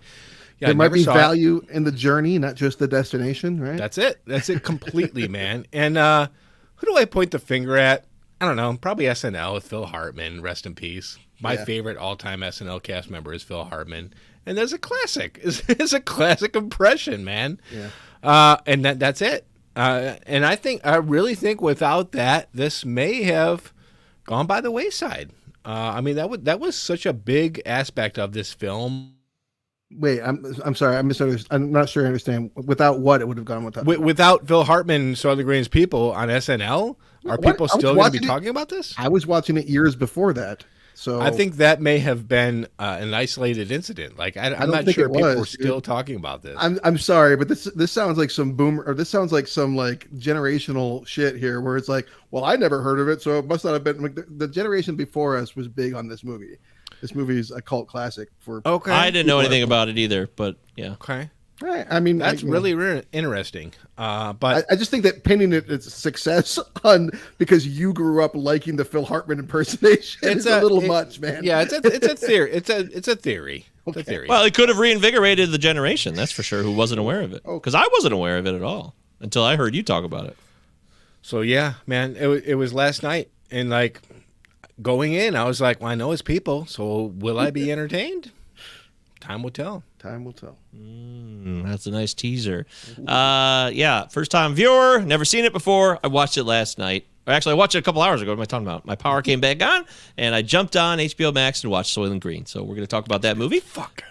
Yeah, there might be value in the journey, not just the destination, right? That's it. That's it completely, man. And who do I point the finger at? I don't know. Probably SNL with Phil Hartman. Rest in peace. My favorite all-time SNL cast member is Phil Hartman. And that's a classic. It's a classic impression, man. Yeah. And that's it. And I really think without that, this may have gone by the wayside. I mean, that was such a big aspect of this film. Wait, I'm sorry, I misunderstood. I'm not sure I understand. Without what it would have gone without. Without Phil Hartman, Soylent Green's people on SNL, are people still going to be talking about this? I was watching it years before that. So I think that may have been an isolated incident. Like I'm not sure people were still talking about this. I'm sorry, but this sounds like some boomer, or this sounds like some like generational shit here, where it's like, well, I never heard of it, so it must not have been. Like, the generation before us was big on this movie. This movie is a cult classic for. Okay, I didn't know anything about it either, but yeah. Okay. Right. I mean, That's really interesting. But I just think that pinning it as a success on because you grew up liking the Phil Hartman impersonation is a little much, man. Yeah, it's a theory. It's a theory. It's a theory. Well, it could have reinvigorated the generation, that's for sure, who wasn't aware of it. Because I wasn't aware of it at all until I heard you talk about it. So yeah, man, it was last night, and like going in, I was like, well, I know it's people, so will I be entertained? Time will tell. Time will tell. That's a nice teaser. Yeah, first time viewer, never seen it before. I watched it last night. Or actually, I watched it a couple hours ago. What am I talking about? My power came back on, and I jumped on HBO Max and watched Soylent Green. So we're going to talk about that movie. Fuck,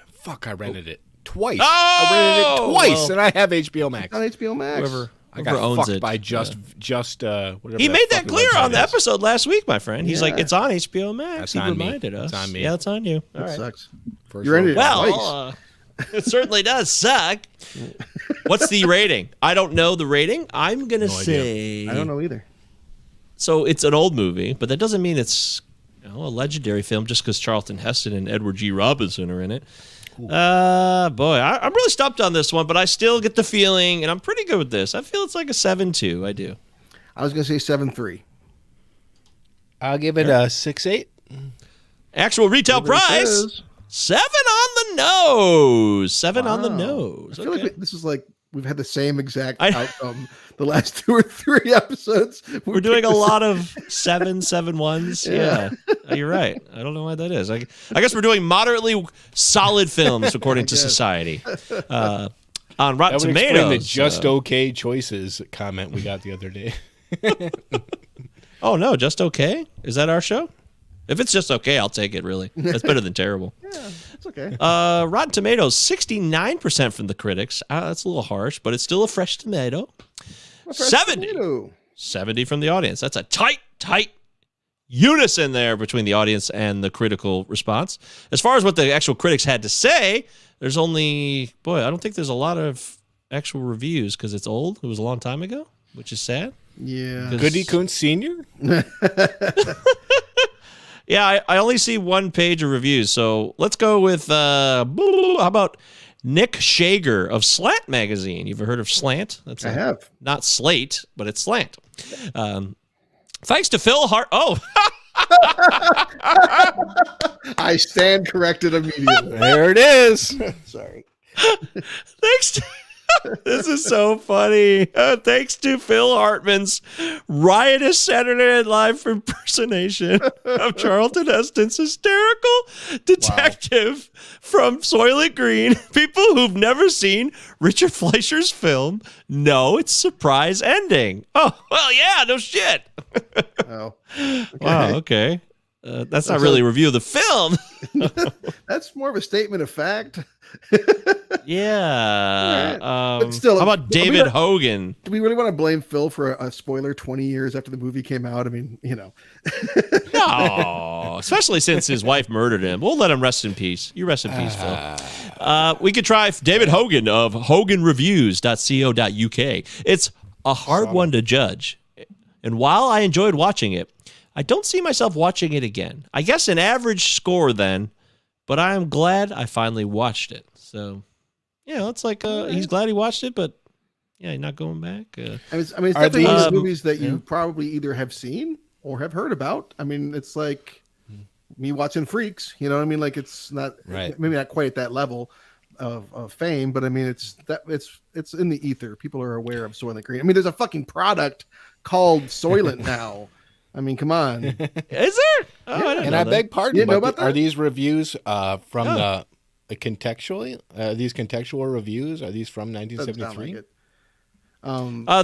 I rented it twice. Oh! I rented it twice, and I have HBO Max. On HBO Max. I got owns fucked it. by just whatever. He made that fucking clear website on the is. episode last week, my friend. He's Yeah. like, it's on HBO Max. That's He on me. reminded us. It's on me. Yeah, it's on you. All That right. sucks. First You rented it one. twice. Well, it certainly does suck. What's the rating? I don't know the rating. I'm going to say... I don't know either. So it's an old movie, but that doesn't mean it's a legendary film just because Charlton Heston and Edward G. Robinson are in it. Boy, I'm really stumped on this one, but I still get the feeling, and I'm pretty good with this. I feel it's like a 7-2. I do. I was going to say 7-3. I'll give it a 6-8. Actual retail price, 7 on the nose. 7 on the Wow. nose. I feel Okay. like this is like we've had the same exact I- outcome the last 2 or 3 episodes. We're doing a lot of 7-1s. Yeah, you're right. I don't know why that is. I guess we're doing moderately solid films according to society. On Rotten That would explain Tomatoes, the just okay choices comment we got the other day. oh no, just okay. Is that our show? If it's just okay, I'll take it. Really, that's better than terrible. Yeah, it's okay. Rotten Tomatoes, 69% from the critics. That's a little harsh, but it's still a fresh tomato. A fresh 70. tomato. 70 from the audience. That's a tight unison there between the audience and the critical response. As far as what the actual critics had to say, there's only, I don't think there's a lot of actual reviews because it's old. It was a long time ago, which is sad. Yeah. Goody Kuntz Sr.? Yeah, I only see one page of reviews. So let's go with, how about Nick Shager of Slant Magazine? You've ever heard of Slant? That's I have. Not Slate, but it's Slant. Thanks to Phil Hart. Oh, I stand corrected immediately. There it is. Sorry. thanks to, this is so funny. Thanks to Phil Hartman's riotous Saturday Night Live impersonation of Charlton Heston's hysterical detective from Soylent Green, people who've never seen Richard Fleischer's film know its surprise ending. Oh, well, yeah, no shit. Oh. Wow, okay. That's not really a review of the film. That's more of a statement of fact. Yeah. But still, how about David Hogan? Do we really want to blame Phil for a spoiler 20 years after the movie came out? I mean, No, especially since his wife murdered him. We'll let him rest in peace. You rest in peace, Phil. We could try David Hogan of hoganreviews.co.uk. It's a hard one to judge. And while I enjoyed watching it, I don't see myself watching it again. I guess an average score then, but I am glad I finally watched it. So, it's like he's glad he watched it, but he's not going back. I mean, it's definitely one of those movies that you probably either have seen or have heard about. I mean, it's like me watching Freaks. You know what I mean? Like it's not maybe not quite at that level of fame, but I mean, it's in the ether. People are aware of Soylent Green. I mean, there's a fucking product called Soylent now. I mean, come on. Is there? Oh, I didn't know I that. beg pardon. You didn't know about that? Are these reviews from the contextually? These contextual reviews? Are these from Doesn't sound 1973? like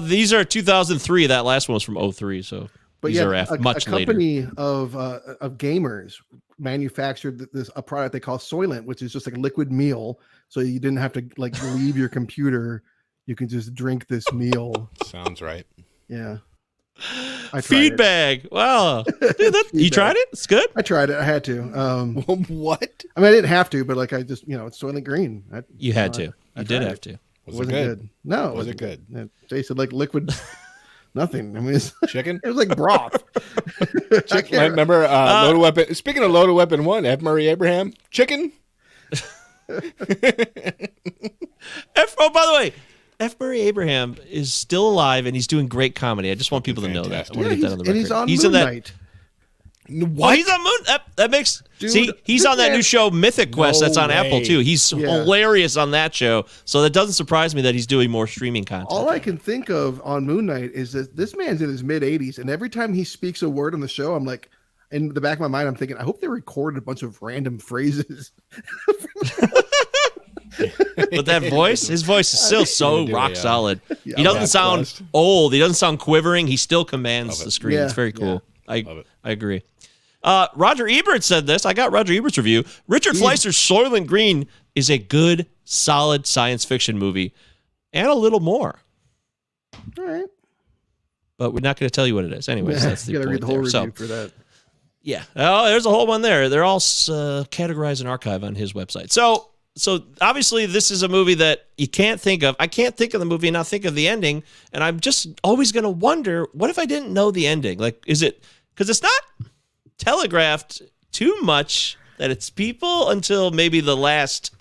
it. These are 2003. That last one was from 03. So But these yeah, are much a later. company of gamers manufactured a product they call Soylent, which is just like liquid meal. So you didn't have to like leave your computer. You can just drink this meal. Sounds right. Yeah. I tried Feedback. Wow. Dude, you tried it? It's good. I tried it. I had to. What? I mean, I didn't have to, but like I just, it's Soylent Green. You had to. You did tried have it. to. Was Wasn't it good? No, Was it good? It tasted like liquid. Nothing. I mean, Chicken? it was like broth. Remember Loaded Weapon? Speaking of Loaded Weapon 1, F. Murray Abraham, chicken? Oh, by the way, F. Murray Abraham is still alive and he's doing great comedy. I just want people to know that. I want to get that on the record. And he's on in Moon that. Knight. What? Oh, he's on Moon. That makes. Dude, see, he's on that new show Mythic Quest that's on Apple too. He's hilarious on that show, so that doesn't surprise me that he's doing more streaming content. All I can think of on Moon Knight is that this man's in his mid-80s, and every time he speaks a word on the show, I'm like, in the back of my mind, I'm thinking, I hope they recorded a bunch of random phrases. But that voice, his voice is still so rock solid. Yeah, he doesn't sound old. He doesn't sound quivering. He still commands the screen. Yeah. It's very cool. I agree. Roger Ebert said this. I got Roger Ebert's review. Richard Fleischer's Soylent Green is a good, solid science fiction movie, and a little more. All right. But we're not going to tell you what it is. Anyways, that's the you got to read the whole there. review for that. Yeah. Oh, there's a whole one there. They're all categorized and archived on his website. So obviously this is a movie that you can't think of. I can't think of the movie and not think of the ending. And I'm just always going to wonder, what if I didn't know the ending? Like, is it, because it's not telegraphed too much that it's people until maybe the last,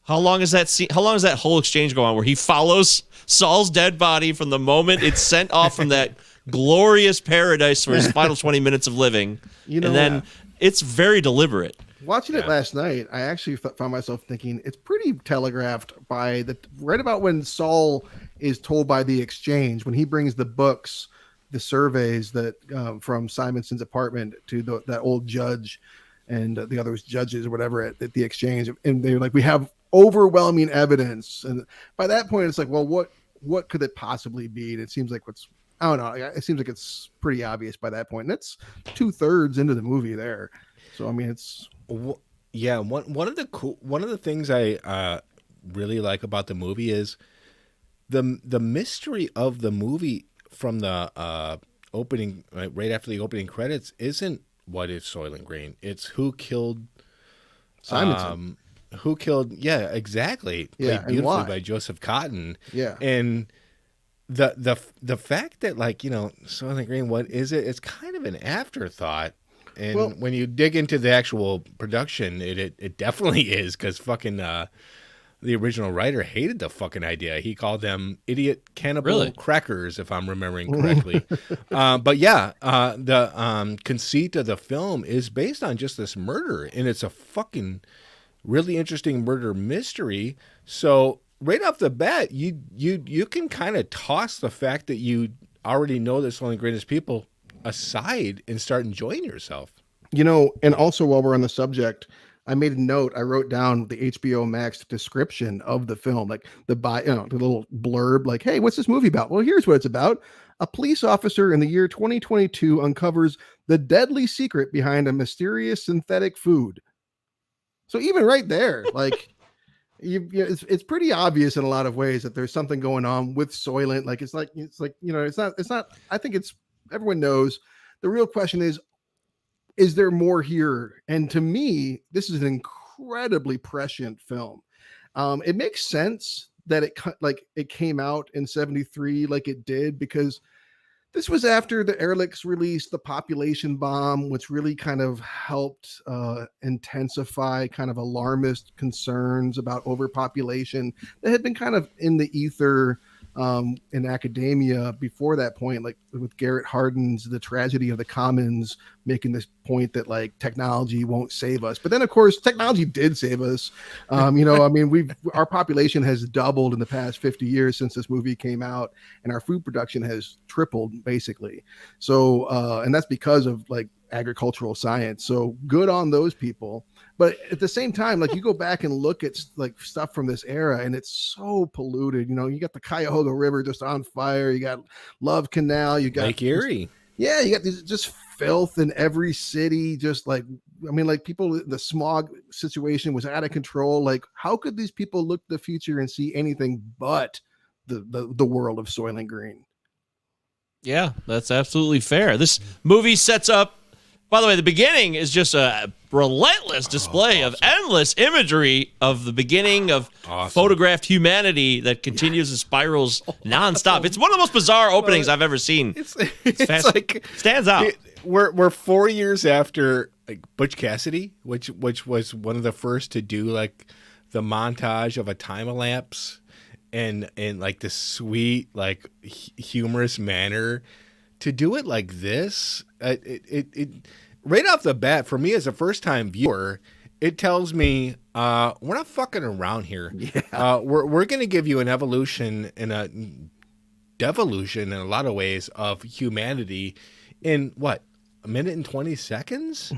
how long is that scene? How long does that whole exchange go on where he follows Saul's dead body from the moment it's sent off from that glorious paradise for his final 20 minutes of living? And then it's very deliberate. Watching it last night, I actually found myself thinking it's pretty telegraphed by right about when Saul is told by the exchange, when he brings the books, the surveys that from Simonson's apartment to that old judge and the other judges or whatever at the exchange, and they're like, we have overwhelming evidence, and by that point it's like, well, what could it possibly be? And it seems like I don't know. It seems like it's pretty obvious by that point, and that's 2/3 into the movie there. So I mean, it's one of the things I really like about the movie is the mystery of the movie from the opening, right after the opening credits, isn't what is Soylent Green. It's who killed Simonson. Who killed? Yeah, exactly. Yeah, Played beautifully by Joseph Cotton. Yeah, and the fact that, like, Soylent Green, what is it? It's kind of an afterthought. And when you dig into the actual production, it definitely is, because fucking the original writer hated the fucking idea. He called them idiot cannibal crackers, if I'm remembering correctly. But yeah, the conceit of the film is based on just this murder, and it's a fucking really interesting murder mystery. So right off the bat, you can kind of toss the fact that you already know the Soylent Green is people aside and start enjoying yourself. And also, while we're on the subject, I made a note. I wrote down the HBO Max description of the film, like the little blurb, like, hey, what's this movie about? Well, here's what it's about. A police officer in the year 2022 uncovers the deadly secret behind a mysterious synthetic food. So even right there, like, it's pretty obvious in a lot of ways that there's something going on with Soylent. Like, it's not. I think everyone knows. The real question is there more here? And to me, this is an incredibly prescient film. It makes sense that it came out in 1973 like it did, because this was after the Ehrlichs released The Population Bomb, which really kind of helped intensify kind of alarmist concerns about overpopulation that had been kind of in the ether in academia before that point, like with Garrett Hardin's The Tragedy of the Commons, making this point that, like, technology won't save us. But then, of course, technology did save us. I mean, our population has doubled in the past 50 years since this movie came out, and our food production has tripled, basically. So, and that's because of, like, agricultural science. So good on those people. But at the same time, like, you go back and look at, like, stuff from this era, and it's so polluted. You got the Cuyahoga River just on fire. You got Love Canal. You got Lake Erie. Yeah, you got these just filth in every city. Just like, I mean, like, people, the smog situation was out of control. Like, how could these people look to the future and see anything but the world of Soylent Green? Yeah, that's absolutely fair. This movie sets up, by the way, the beginning is just a relentless display of endless imagery of the beginning of photographed humanity that continues and spirals nonstop. It's one of the most bizarre openings I've ever seen. It's like, stands out. We're 4 years after, like, Butch Cassidy, which was one of the first to do, like, the montage of a time elapse and like this sweet, like humorous manner, to do it like this, it right off the bat, for me as a first time viewer, it tells me we're not fucking around here. Yeah. We're going to give you an evolution and a devolution in a lot of ways of humanity in what, a minute and 20 seconds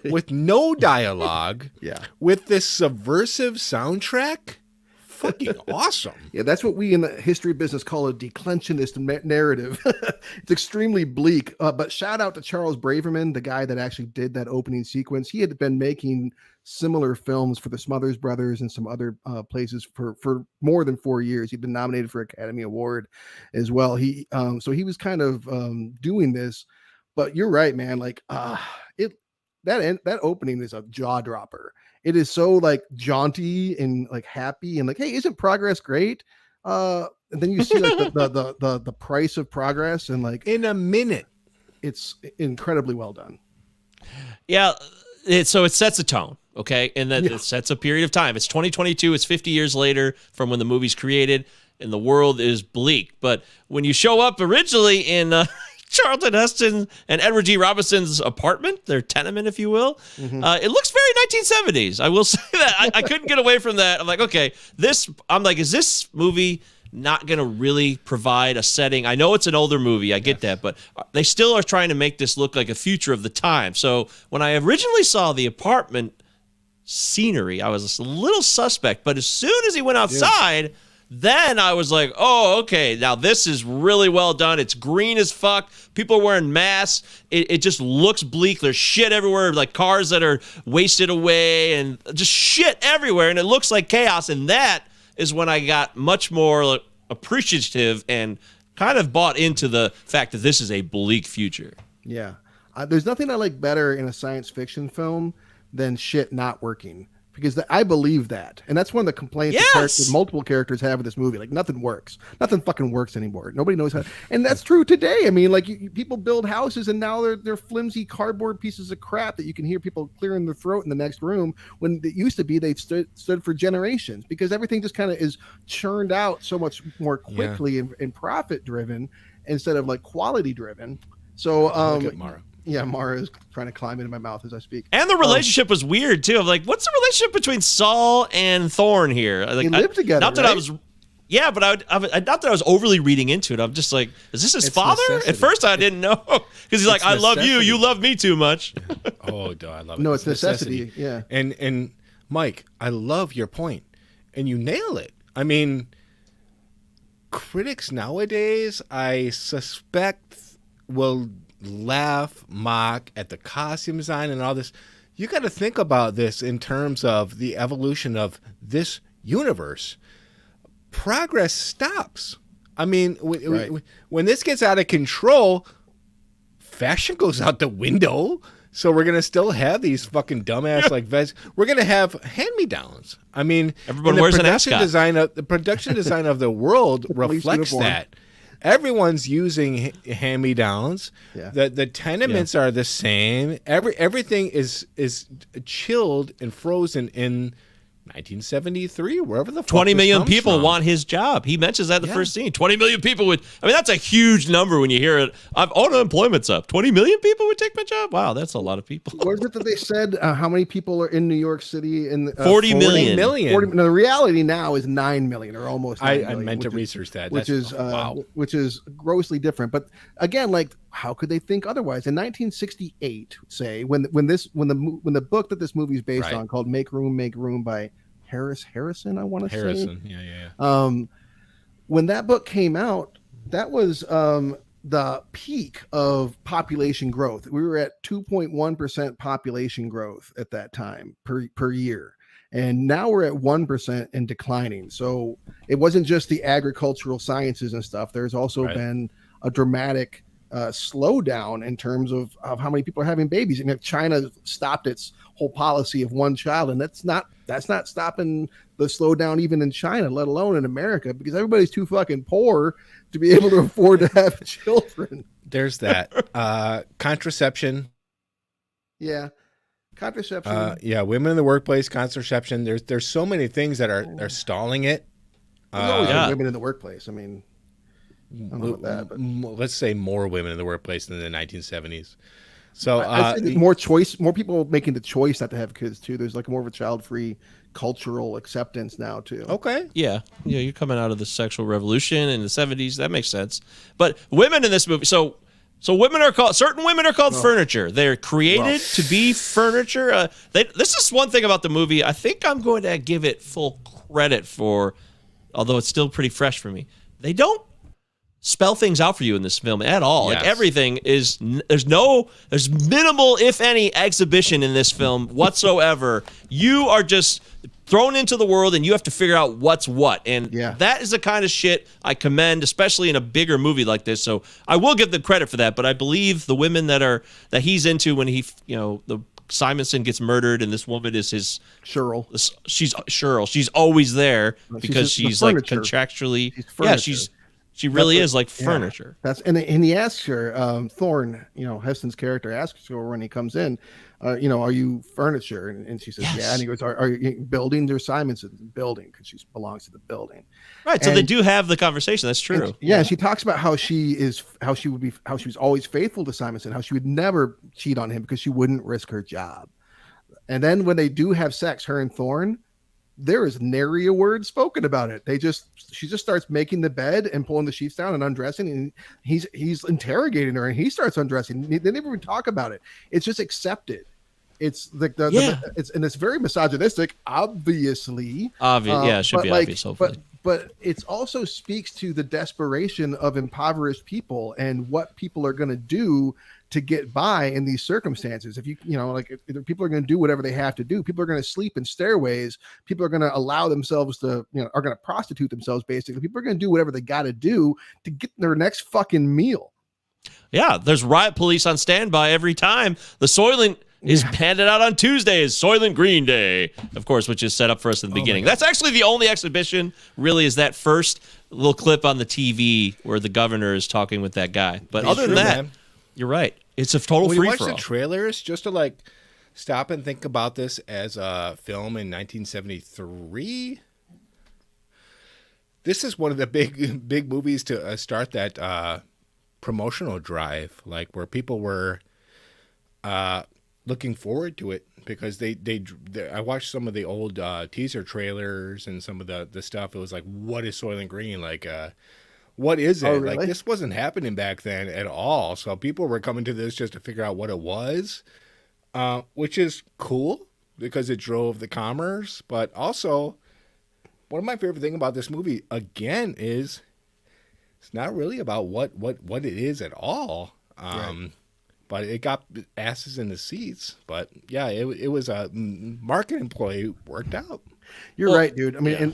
with no dialogue. Yeah. With this subversive soundtrack. Fucking awesome. Yeah, that's what we in the history business call a declensionist narrative. It's extremely bleak. But shout out to Charles Braverman, the guy that actually did that opening sequence. He had been making similar films for the Smothers Brothers and some other places for more than 4 years. He'd been nominated for Academy Award as well. So he was kind of doing this. But you're right, man. Like that opening is a jaw dropper. It is so like jaunty and like happy and like, hey, isn't progress great? And then you see like the price of progress and like in a minute. It's incredibly well done. Yeah, so it sets a tone, okay, and then it sets a period of time. It's 2022. It's 50 years later from when the movie's created, and the world is bleak. But when you show up originally in Charlton Heston and Edward G. Robinson's apartment, their tenement, if you will. It looks very 1970s. I will say that. I couldn't get away from that. I'm like, okay, is this movie not going to really provide a setting? I know it's an older movie. I get that, but they still are trying to make this look like a future of the time. So when I originally saw the apartment scenery, I was a little suspect, but as soon as he went outside, then I was like, oh, okay, now this is really well done. It's green as fuck. People are wearing masks. It just looks bleak. There's shit everywhere, like cars that are wasted away and just shit everywhere, and it looks like chaos. And that is when I got much more appreciative and kind of bought into the fact that this is a bleak future. Yeah. There's nothing I like better in a science fiction film than shit not working. Because I believe that. And that's one of the complaints that multiple characters have with this movie. Like, nothing works. Nothing fucking works anymore. Nobody knows how. And that's true today. I mean, like, people build houses, and now they're flimsy cardboard pieces of crap that you can hear people clearing their throat in the next room, when it used to be they stood for generations, because everything just kind of is churned out so much more quickly and profit-driven instead of, like, quality-driven. So, Mara. Yeah, Mara is trying to climb into my mouth as I speak. And the relationship was weird too. I'm like, what's the relationship between Saul and Thorne here? Like, they live together. Not that right? I was, not that I was overly reading into it. I'm just like, is this his father? Necessity. At first, I didn't know, because he's like, I love you, you love me too much. Oh, I love it. No, it's necessity. Yeah. And Mike, I love your point, and you nail it. I mean, critics nowadays, I suspect, will laugh, mock at the costume design and all this. You got to think about this in terms of the evolution of this universe. Progress stops. I mean, when this gets out of control, fashion goes out the window. So we're gonna still have these fucking dumbass like vets. We're gonna have hand-me-downs. I mean, everyone wears an ascot. The production design of the world reflects that. Everyone's using hand-me-downs. Yeah. The tenements are the same. Everything is chilled and frozen in 1973, wherever the fuck 20 million comes people from. Want his job. He mentions that in the first scene. 20 million people would. I mean, that's a huge number when you hear it. Unemployment's up. 20 million people would take my job. Wow, that's a lot of people. What is it that they said? How many people are in New York City? 40 million. 40, no, the reality now is 9 million, or almost 9 million. I meant to research that. Which is grossly different. But again, like, how could they think otherwise? In 1968, say, when the book that this movie is based on, called Make Room by Harrison, I want to say. Harrison, yeah. When that book came out, that was the peak of population growth. We were at 2.1% population growth at that time per year. And now we're at 1% and declining. So it wasn't just the agricultural sciences and stuff. There's also been a dramatic slowdown in terms of how many people are having babies. And if China stopped its whole policy of one child, and that's not stopping the slowdown even in China, let alone in America, because everybody's too fucking poor to be able to afford to have children. There's that contraception. Yeah. Contraception. Yeah, women in the workplace, contraception. There's so many things that are stalling it. There's always yeah. been women in the workplace. I mean, I don't know about that, but Let's say more women in the workplace than in the 1970s. So I'd say more choice, more people making the choice not to have kids too. There's like more of a child-free cultural acceptance now too. okay. Yeah, you're coming out of the sexual revolution in the 70s. That makes sense. But women in this movie, so women are called, certain women are called furniture. They're created to be furniture. This is one thing about the movie. I think I'm going to give it full credit for, although it's still pretty fresh for me. They don't spell things out for you in this film at all. Yes. Like everything is, there's minimal, if any, exhibition in this film whatsoever. You are just thrown into the world and you have to figure out what's what. And that is the kind of shit I commend, especially in a bigger movie like this. So I will give them credit for that, but I believe the women that he's into when he, the Simonson gets murdered and this woman is his Cheryl. She's Cheryl. She's always there because she's like contractually. She really is like furniture. And he asks her, Thorne, Heston's character asks her when he comes in, are you furniture? And she says, yeah. And he goes, are you buildings or Simonson's building? Because she belongs to the building. Right. So they do have the conversation. That's true. She talks about how she was always faithful to Simonson, how she would never cheat on him because she wouldn't risk her job. And then when they do have sex, her and Thorne, there is nary a word spoken about it. She just starts making the bed and pulling the sheets down and undressing, and he's interrogating her, and he starts undressing. They never even talk about it. It's just accepted. It's like it's very misogynistic, obviously. It should be obvious. Hopefully, but it also speaks to the desperation of impoverished people and what people are going to do to get by in these circumstances. If if people are going to do whatever they have to do, people are going to sleep in stairways. People are going to allow themselves to, are going to prostitute themselves. Basically, people are going to do whatever they got to do to get their next fucking meal. Yeah, there's riot police on standby every time the Soylent is handed out on Tuesdays, Soylent Green Day, of course, which is set up for us in the beginning. That's actually the only exhibition, really, is that first little clip on the TV where the governor is talking with that guy. But other than that, you're right. It's a total free-for-all. When you watch the trailers, just to stop and think about this as a film in 1973, this is one of the big movies to start that promotional drive, where people were looking forward to it because they I watched some of the old teaser trailers and some of the stuff. It was like, what is Soylent Green? What is it? Really? This wasn't happening back then at all. So people were coming to this just to figure out what it was, which is cool because it drove the commerce. But also, one of my favorite things about this movie, again, is it's not really about what it is at all. But it got asses in the seats. But yeah, it was a marketing ploy. Worked out. You're right, dude. I mean, and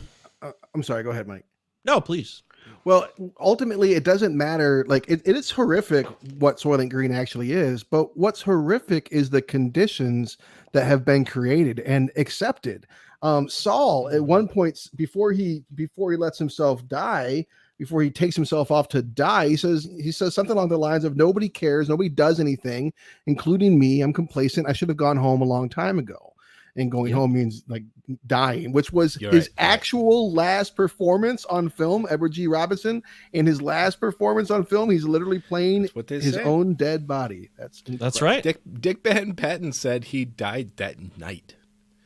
I'm sorry. Go ahead, Mike. No, please. Well, ultimately, it doesn't matter. It is horrific what Soylent Green actually is, but what's horrific is the conditions that have been created and accepted. Saul, at one point, before he lets himself die, before he takes himself off to die, he says something along the lines of, nobody cares, nobody does anything, including me. I'm complacent. I should have gone home a long time ago. And going home means dying, which was his actual last performance on film. Edward G. Robinson, in his last performance on film, he's literally playing his own dead body. That's right. Dick Patton said he died that night.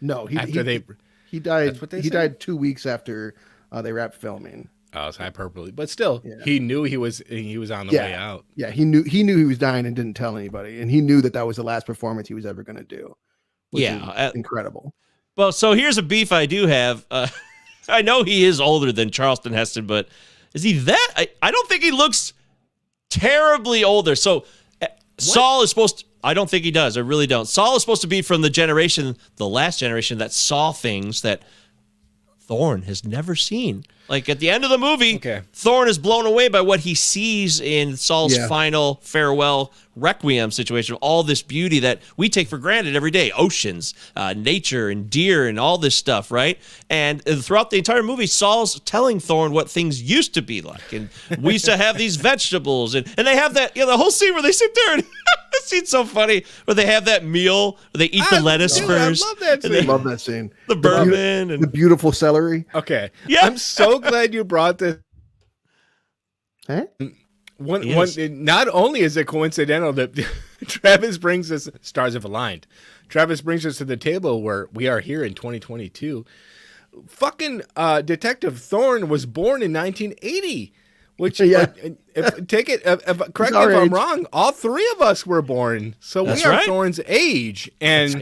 No, he died. That's what they he said? died 2 weeks after they wrapped filming. Oh, it's hyperbole, but still, he knew he was on the way out. Yeah, he knew he was dying and didn't tell anybody, and he knew that was the last performance he was ever going to do. Incredible. Well, so here's a beef I do have. I know he is older than Charlton Heston, but is he that? I don't think he looks terribly older. So Saul is supposed to, I don't think he does. I really don't. Saul is supposed to be from the last generation that saw things that Thorne has never seen. At the end of the movie, Thorne is blown away by what he sees in Saul's final farewell requiem situation, all this beauty that we take for granted every day, oceans, nature, and deer, and all this stuff, right? And throughout the entire movie, Saul's telling Thorne what things used to be like, and we used to have these vegetables, and they have that, the whole scene where they sit there and scene's so funny where they have that meal where they eat the lettuce first. I love that and then scene. Love that scene. The bourbon and The beautiful celery. Okay. Yeah. I'm so glad you brought this. Huh? Not only is it coincidental that Travis brings us, stars have aligned, Travis brings us to the table where we are here in 2022. Fucking Detective Thorne was born in 1980. Which, correct me if I'm wrong, all three of us were born. So That's we are right. Thorne's age. And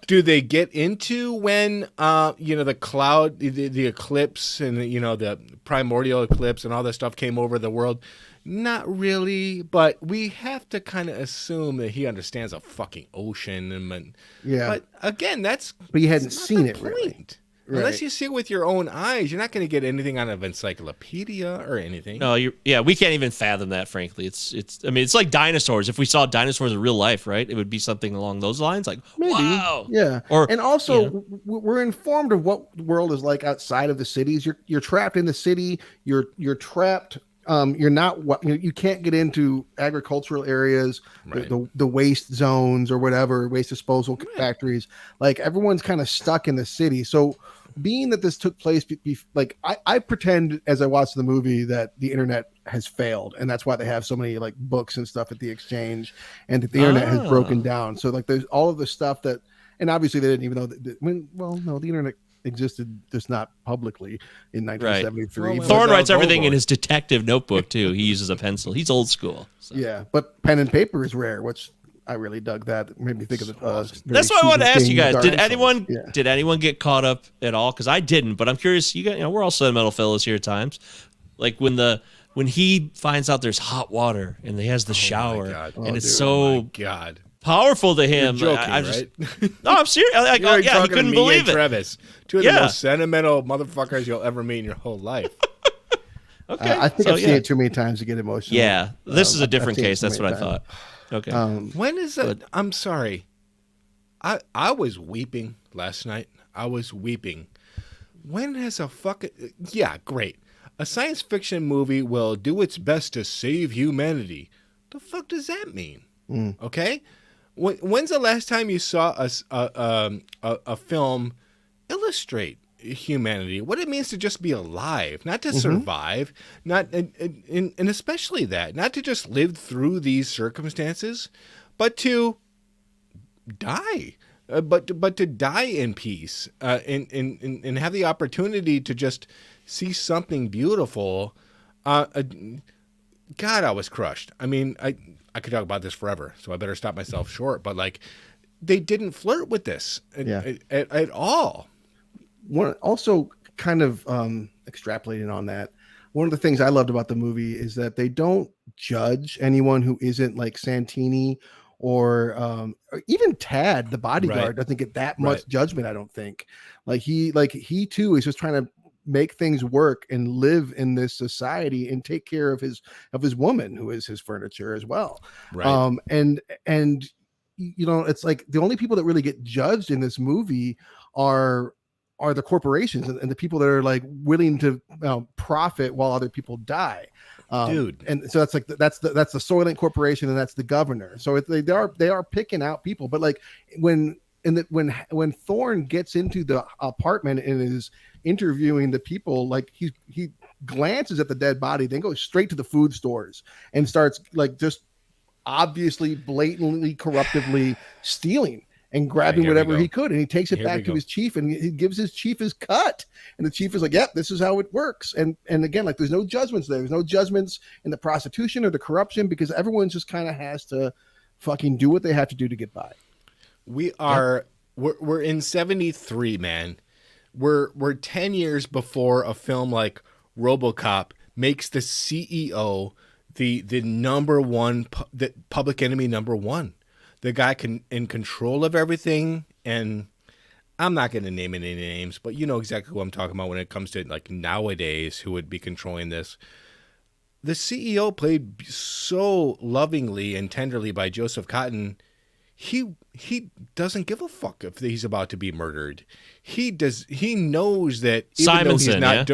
do they get into when, the cloud, the eclipse and, the primordial eclipse and all that stuff came over the world? Not really, but we have to kind of assume that he understands a fucking ocean. But again, but you hadn't seen it really. Right. Unless you see it with your own eyes, you're not going to get anything out of encyclopedia or anything. No, we can't even fathom that. Frankly, it's like dinosaurs. If we saw dinosaurs in real life, right, it would be something along those lines. Like, maybe. Wow, yeah. And also, we're informed of what the world is like outside of the cities. You're trapped in the city. You're trapped. You're not. You can't get into agricultural areas, right. the waste zones or whatever, waste disposal factories. Like everyone's kind of stuck in the city. So, being that this took place, I pretend as I watch the movie that the internet has failed, and that's why they have so many like books and stuff at the exchange, and that the internet has broken down. So like there's all of the stuff that, and obviously they didn't even know that. The internet existed, just not publicly in 1973. Right. Thorne writes everything in his detective notebook too. He uses a pencil. He's old school. So. Yeah, but pen and paper is rare, which I really dug. That made me think of the. That's why I wanted to ask you guys: Did anyone get caught up at all? Because I didn't, but I'm curious. We're all sentimental fellows here at times. Like when he finds out there's hot water and he has the shower, and it's powerful to him. You're joking, right? No, I'm serious. He couldn't believe it. Travis, two of the most sentimental motherfuckers you'll ever meet in your whole life. Okay, I think I've seen it too many times to get emotional. Yeah, this is a different case. That's what I thought. Okay. When is it? I'm sorry. I was weeping last night. I was weeping. When has a fucking great. A science fiction movie will do its best to save humanity. The fuck does that mean? Okay. When's the last time you saw a film illustrate humanity? What it means to just be alive, not to survive, not and especially that, not to just live through these circumstances, but to die, but to die in peace, and have the opportunity to just see something beautiful. God, I was crushed. I mean, I could talk about this forever, so I better stop myself short. But they didn't flirt with this at all. Also, kind of extrapolating on that, one of the things I loved about the movie is that they don't judge anyone who isn't like Santini or even Tad, the bodyguard, doesn't get that much judgment. I don't think. He too is just trying to make things work and live in this society and take care of his woman who is his furniture as well. Right. And it's like the only people that really get judged in this movie are the corporations and the people that are like willing to profit while other people die. Dude. And so that's the Soylent Corporation and that's the governor. So they are picking out people, but like when Thorne gets into the apartment and is interviewing the people, like he glances at the dead body, then goes straight to the food stores and starts like just obviously blatantly corruptively stealing and grabbing whatever he could, and he takes it back to his chief and he gives his chief his cut, and the chief is like, yep, this is how it works. And again, like there's no judgments there. There's no judgments in the prostitution or the corruption, because everyone just kind of has to fucking do what they have to do to get by. We're in 73, man. We're 10 years before a film like RoboCop makes the CEO the number one, the public enemy number one. The guy in control of everything, and I'm not going to name any names, but you know exactly who I'm talking about when it comes to like nowadays who would be controlling this. The CEO, played so lovingly and tenderly by Joseph Cotton, he doesn't give a fuck if he's about to be murdered. He knows that even though he's not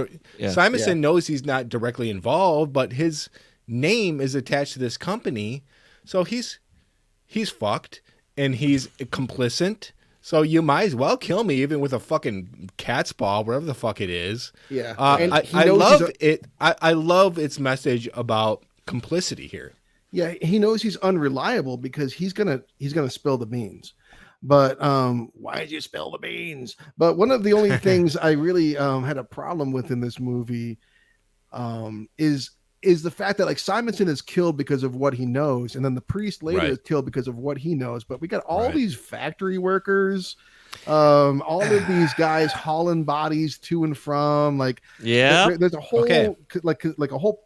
Simonson knows he's not directly involved, but his name is attached to this company, so he's he's fucked and he's complicit. So you might as well kill me, even with a fucking cat's paw, whatever the fuck it is. Yeah, I love it. I love its message about complicity here. Yeah, he knows he's unreliable because he's gonna spill the beans. But why did you spill the beans? But one of the only things I really had a problem with in this movie is the fact that like Simonson is killed because of what he knows, and then the priest later is killed because of what he knows. But we got all these factory workers, all of these guys hauling bodies to and from. Like, there's a whole like a whole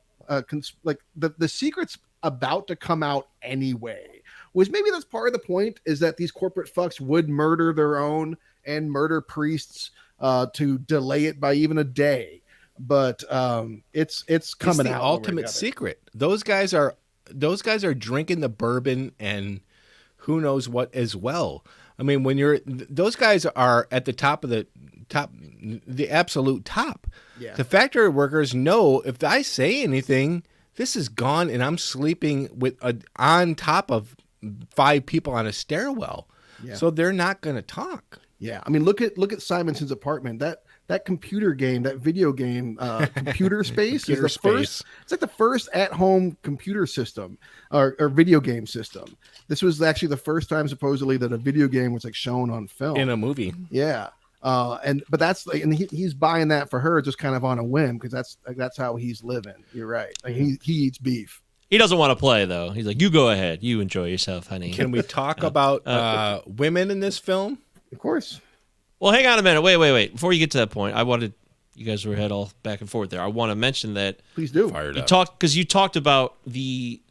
like the secret's about to come out anyway. Was maybe that's part of the point, is that these corporate fucks would murder their own and murder priests to delay it by even a day. But it's coming out. The ultimate secret. Those guys are drinking the bourbon and who knows what as well. I mean, those guys are at the top, the absolute top. Yeah. The factory workers know if I say anything, this is gone, and I'm sleeping on top of 5 people on a stairwell. Yeah. So they're not going to talk. Yeah, I mean, look at Simonson's apartment. That computer game, that video game, Computer Space is the first. It's like the first at-home computer system or video game system. This was actually the first time supposedly that a video game was like shown on film in a movie. Yeah, but that's like, and he's buying that for her just kind of on a whim because that's how he's living. You're right. Like he eats beef. He doesn't want to play though. He's like, you go ahead, you enjoy yourself, honey. Can we talk about women in this film? Of course. Well, hang on a minute. Wait. Before you get to that point, you guys were head all back and forth there. I want to mention that. Please do. Because you talked about the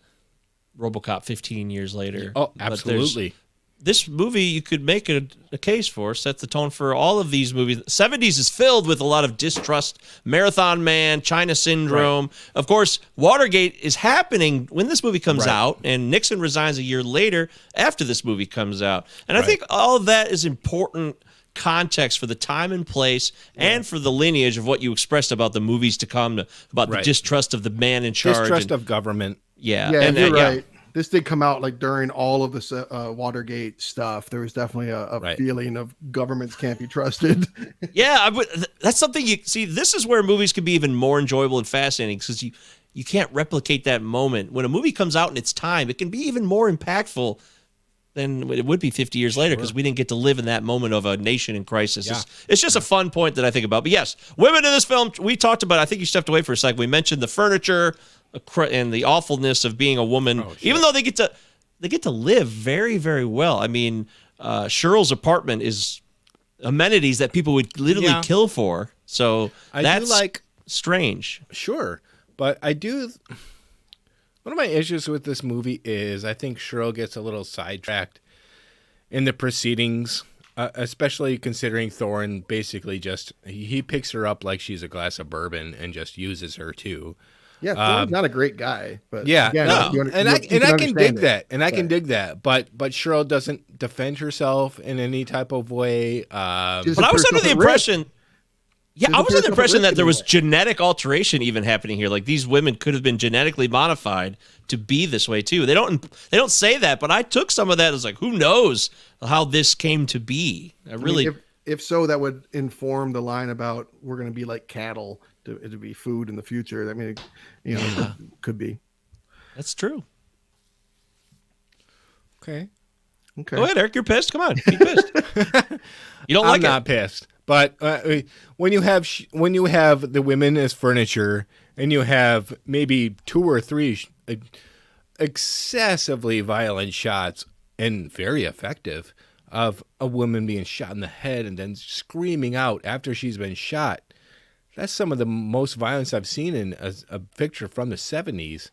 RoboCop 15 years later. Oh, absolutely. This movie, you could make a case for, sets the tone for all of these movies. The 70s is filled with a lot of distrust, Marathon Man, China Syndrome. Right. Of course, Watergate is happening when this movie comes out, and Nixon resigns a year later after this movie comes out. And I think all of that is important context for the time and place and for the lineage of what you expressed about the movies to come, about the distrust of the man in charge. Distrust of government. Yeah. Yeah, and you're right. This did come out like during all of this Watergate stuff. There was definitely a feeling of governments can't be trusted. Yeah, that's something you see. This is where movies can be even more enjoyable and fascinating because you can't replicate that moment. When a movie comes out in its time, it can be even more impactful than it would be 50 years later because we didn't get to live in that moment of a nation in crisis. Yeah. It's just a fun point that I think about. But yes, women in this film, we talked about, I think you stepped away for a second. We mentioned the furniture and the awfulness of being a woman, even though they get to live very, very well. I mean, Cheryl's apartment is amenities that people would literally kill for. So that's strange. Sure. But one of my issues with this movie is I think Cheryl gets a little sidetracked in the proceedings, especially considering Thorne basically he picks her up like she's a glass of bourbon and just uses her too. Yeah, Thorne's not a great guy, but I can dig that, and I can dig that, but Cheryl doesn't defend herself in any type of way. But I was under the impression. Yeah, I was under the impression that there was genetic alteration even happening here. Like these women could have been genetically modified to be this way too. They don't say that, but I took some of that as like, who knows how this came to be. I mean, if so, that would inform the line about we're going to be like cattle to be food in the future. I mean, it could be. That's true. Okay. Go ahead, Eric. You're pissed. Come on, be pissed. You don't like it. I'm not pissed. But when you have the women as furniture, and you have maybe 2 or 3 excessively violent shots and very effective of a woman being shot in the head and then screaming out after she's been shot, that's some of the most violence I've seen in a picture from the 70s.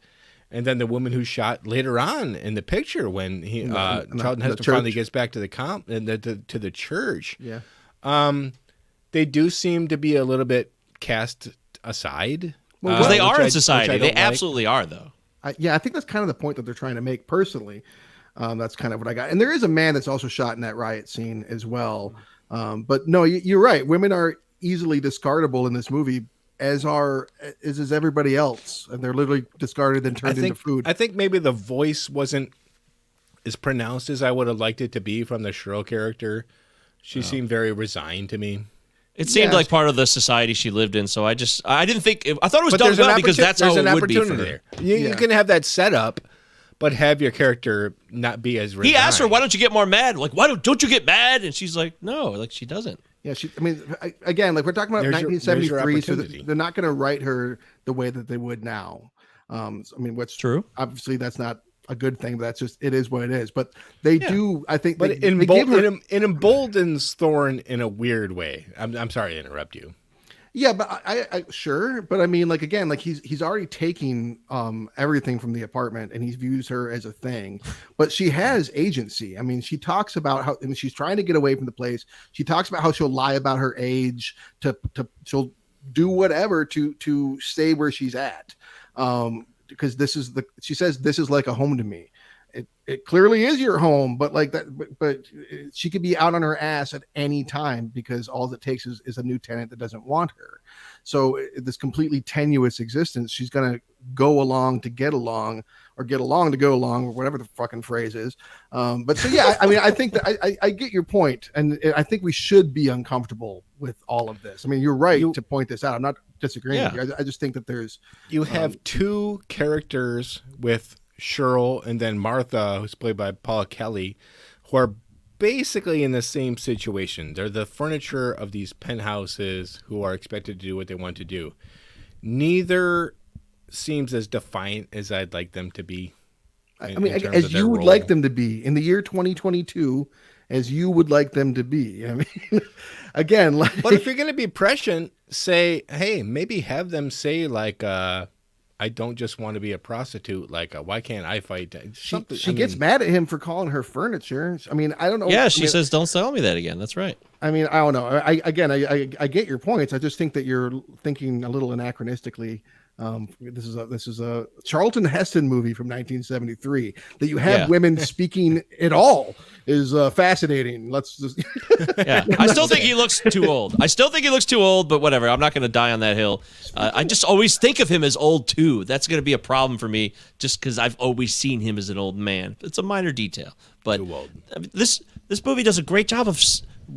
And then the woman who's shot later on in the picture when Charlton Heston finally gets back to the church. Yeah. They do seem to be a little bit cast aside. Well, they are in society. They absolutely are, though. I think that's kind of the point that they're trying to make personally. That's kind of what I got. And there is a man that's also shot in that riot scene as well. But no, you're right. Women are easily discardable in this movie, as is everybody else. And they're literally discarded and turned into food. I think maybe the voice wasn't as pronounced as I would have liked it to be from the Cheryl character. She seemed very resigned to me. It seemed like part of the society she lived in, so I didn't think I thought it was done well because that's how it would be for her. You can have that set up, but have your character not be as resigned. He asked her, "Why don't you get more mad? Like, why don't you get mad?" And she's like, "No, like she doesn't." Yeah, again, like we're talking about 1973, so they're not going to write her the way that they would now. What's true? Obviously, that's not a good thing, but it is what it is. But they do, I think, but it emboldens Thorne in a weird way. I'm sorry to interrupt you. Yeah, but I sure, but I mean, like again, like he's already taking everything from the apartment, and he views her as a thing. But she has agency. I mean, she talks about how she's trying to get away from the place. She talks about how she'll lie about her age she'll do whatever to stay where she's at. Because she says this is like a home to me. It clearly is your home, but like that, but she could be out on her ass at any time because all it takes is a new tenant that doesn't want her. So this completely tenuous existence, she's going to go along to get along, or get along to go along, or whatever the fucking phrase is. But so, yeah, I mean, I think that I get your point, and I think we should be uncomfortable with all of this. I mean, you're right to point this out. I'm not disagreeing with you. I just think that you have two characters with Cheryl and then Martha, who's played by Paula Kelly, who are basically in the same situation. They're the furniture of these penthouses who are expected to do what they want to do. Neither seems as defiant as I'd like them to be. As you would like them to be in the year 2022, as you would like them to be. I mean, again, but if you're going to be prescient, say, hey, maybe have them say like, I don't just want to be a prostitute. Like, why can't I fight? She gets mad at him for calling her furniture. I mean, I don't know. Yeah, she says, "Don't tell me that again." That's right. I mean, I don't know. I get your points. I just think that you're thinking a little anachronistically. This is a Charlton Heston movie from 1973 that you have women speaking at all is fascinating. Let's just I still think he looks too old. But whatever. I'm not going to die on that hill. I just always think of him as old too. That's going to be a problem for me just because I've always seen him as an old man. It's a minor detail, but this movie does a great job of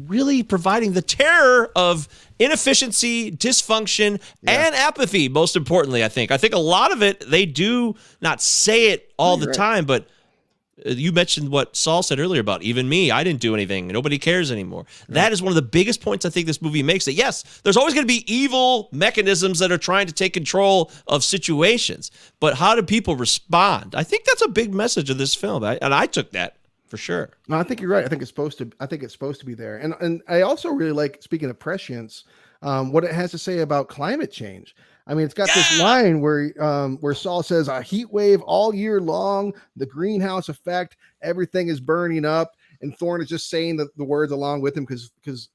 really providing the terror of inefficiency, dysfunction, and apathy. Most importantly, I think a lot of it, they do not say it all the time, but you mentioned what Saul said earlier about even me. I didn't do anything. Nobody cares anymore. Right. That is one of the biggest points I think this movie makes, that yes, there's always going to be evil mechanisms that are trying to take control of situations, but how do people respond? I think that's a big message of this film. And I took that for sure. No, I think you're right. I think it's supposed to be there. And I also really like, speaking of prescience, what it has to say about climate change. I mean, it's got this line where Saul says a heat wave all year long, the greenhouse effect, everything is burning up, and Thorne is just saying the words along with him because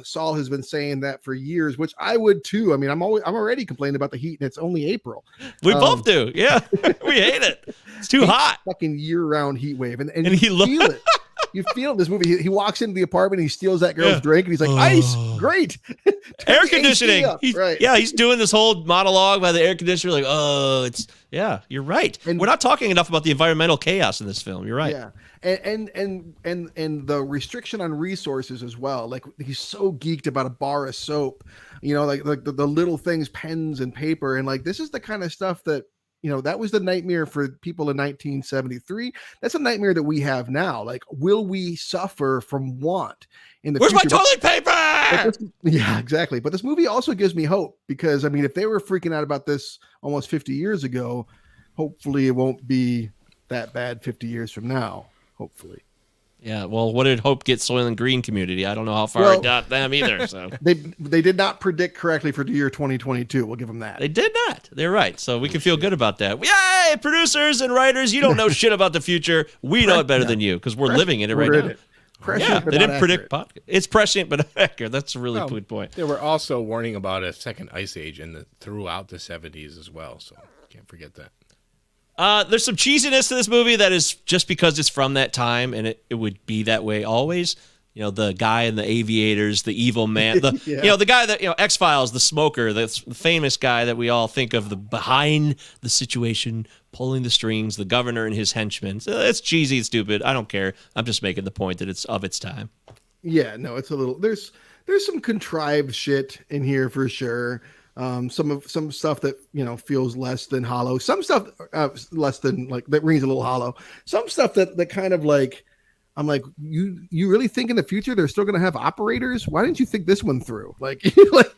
Saul has been saying that for years, which I would too. I mean, I'm already complaining about the heat, and it's only April. We both do, yeah. We hate it. It's too hot. Fucking year-round heat wave, and you feel it. You feel in this movie. He walks into the apartment, and he steals that girl's drink, and he's like, "Ice, great, air conditioning." Right? Yeah, he's doing this whole monologue by the air conditioner, like, "Oh, it's you're right." And we're not talking enough about the environmental chaos in this film. You're right. Yeah, and the restriction on resources as well. Like, he's so geeked about a bar of soap, like the little things, pens and paper, and like this is the kind of stuff that. That was the nightmare for people in 1973. That's a nightmare that we have now. Like, will we suffer from want in the future? Where's my toilet paper? Yeah, exactly. But this movie also gives me hope because, I mean, if they were freaking out about this almost 50 years ago, hopefully it won't be that bad 50 years from now. Hopefully. Yeah, well, what did Hope get Soylent Green community? I don't know how far it got them either. So they did not predict correctly for the year 2022. We'll give them that. They did not. They're right. So we can feel good about that. Yay, producers and writers, you don't know shit about the future. We know it better than you because we're living in it right now. Prescient, they didn't predict podcast. It's prescient, but accurate. That's a really good point. They were also warning about a second ice age throughout the 70s as well. So can't forget that. There's some cheesiness to this movie that is just because it's from that time, and it would be that way always. The guy in the aviators, the evil man, the guy that, X-Files, the smoker, the famous guy that we all think of, the behind the situation pulling the strings, the governor and his henchmen. So it's cheesy, it's stupid. I don't care. I'm just making the point that it's of its time. Yeah, no, it's a little. There's some contrived shit in here for sure. Some stuff that feels less than hollow. Some stuff less than like that rings a little hollow. Some stuff that kind of like I'm like you really think in the future they're still going to have operators? Why didn't you think this one through? Like like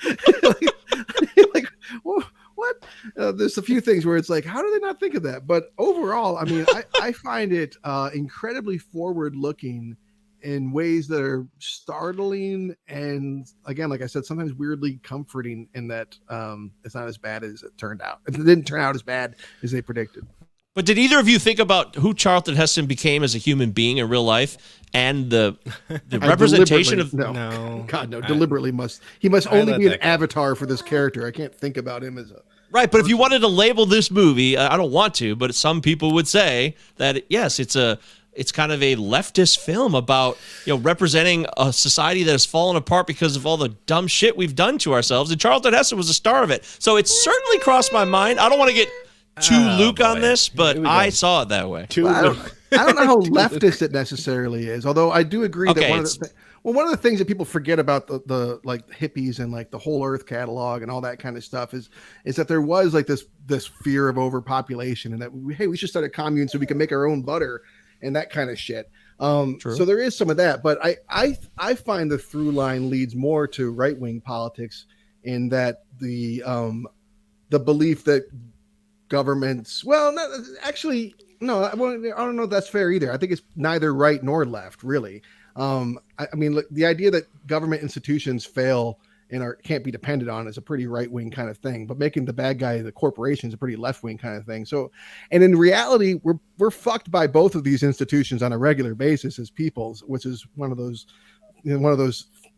what? There's a few things where it's like, how do they not think of that? But overall, I mean, I find it incredibly forward looking in ways that are startling and, again, like I said, sometimes weirdly comforting in that it's not as bad as it turned out. It didn't turn out as bad as they predicted. But did either of you think about who Charlton Heston became as a human being in real life and the representation of deliberately he must only be an avatar for this character. I can't think about him as a right. But if you wanted to label this movie, I don't want to, but some people would say that yes, it's kind of a leftist film about representing a society that has fallen apart because of all the dumb shit we've done to ourselves. And Charlton Heston was a star of it, so it certainly crossed my mind. I don't want to get too Luke on this, but I saw it that way. I don't know how leftist it necessarily is, although I do agree that one of the things that people forget about the like hippies and like the Whole Earth catalog and all that kind of stuff is that there was like this fear of overpopulation and that we should start a commune so we can make our own butter and that kind of shit. So there is some of that, but I find the through line leads more to right wing politics in that the belief that governments, I don't know if that's fair either. I think it's neither right nor left, really. I mean, look, the idea that government institutions fail and can't be depended on is a pretty right wing kind of thing. But making the bad guy the corporation is a pretty left wing kind of thing. So, and in reality, we're fucked by both of these institutions on a regular basis as peoples, which is one of those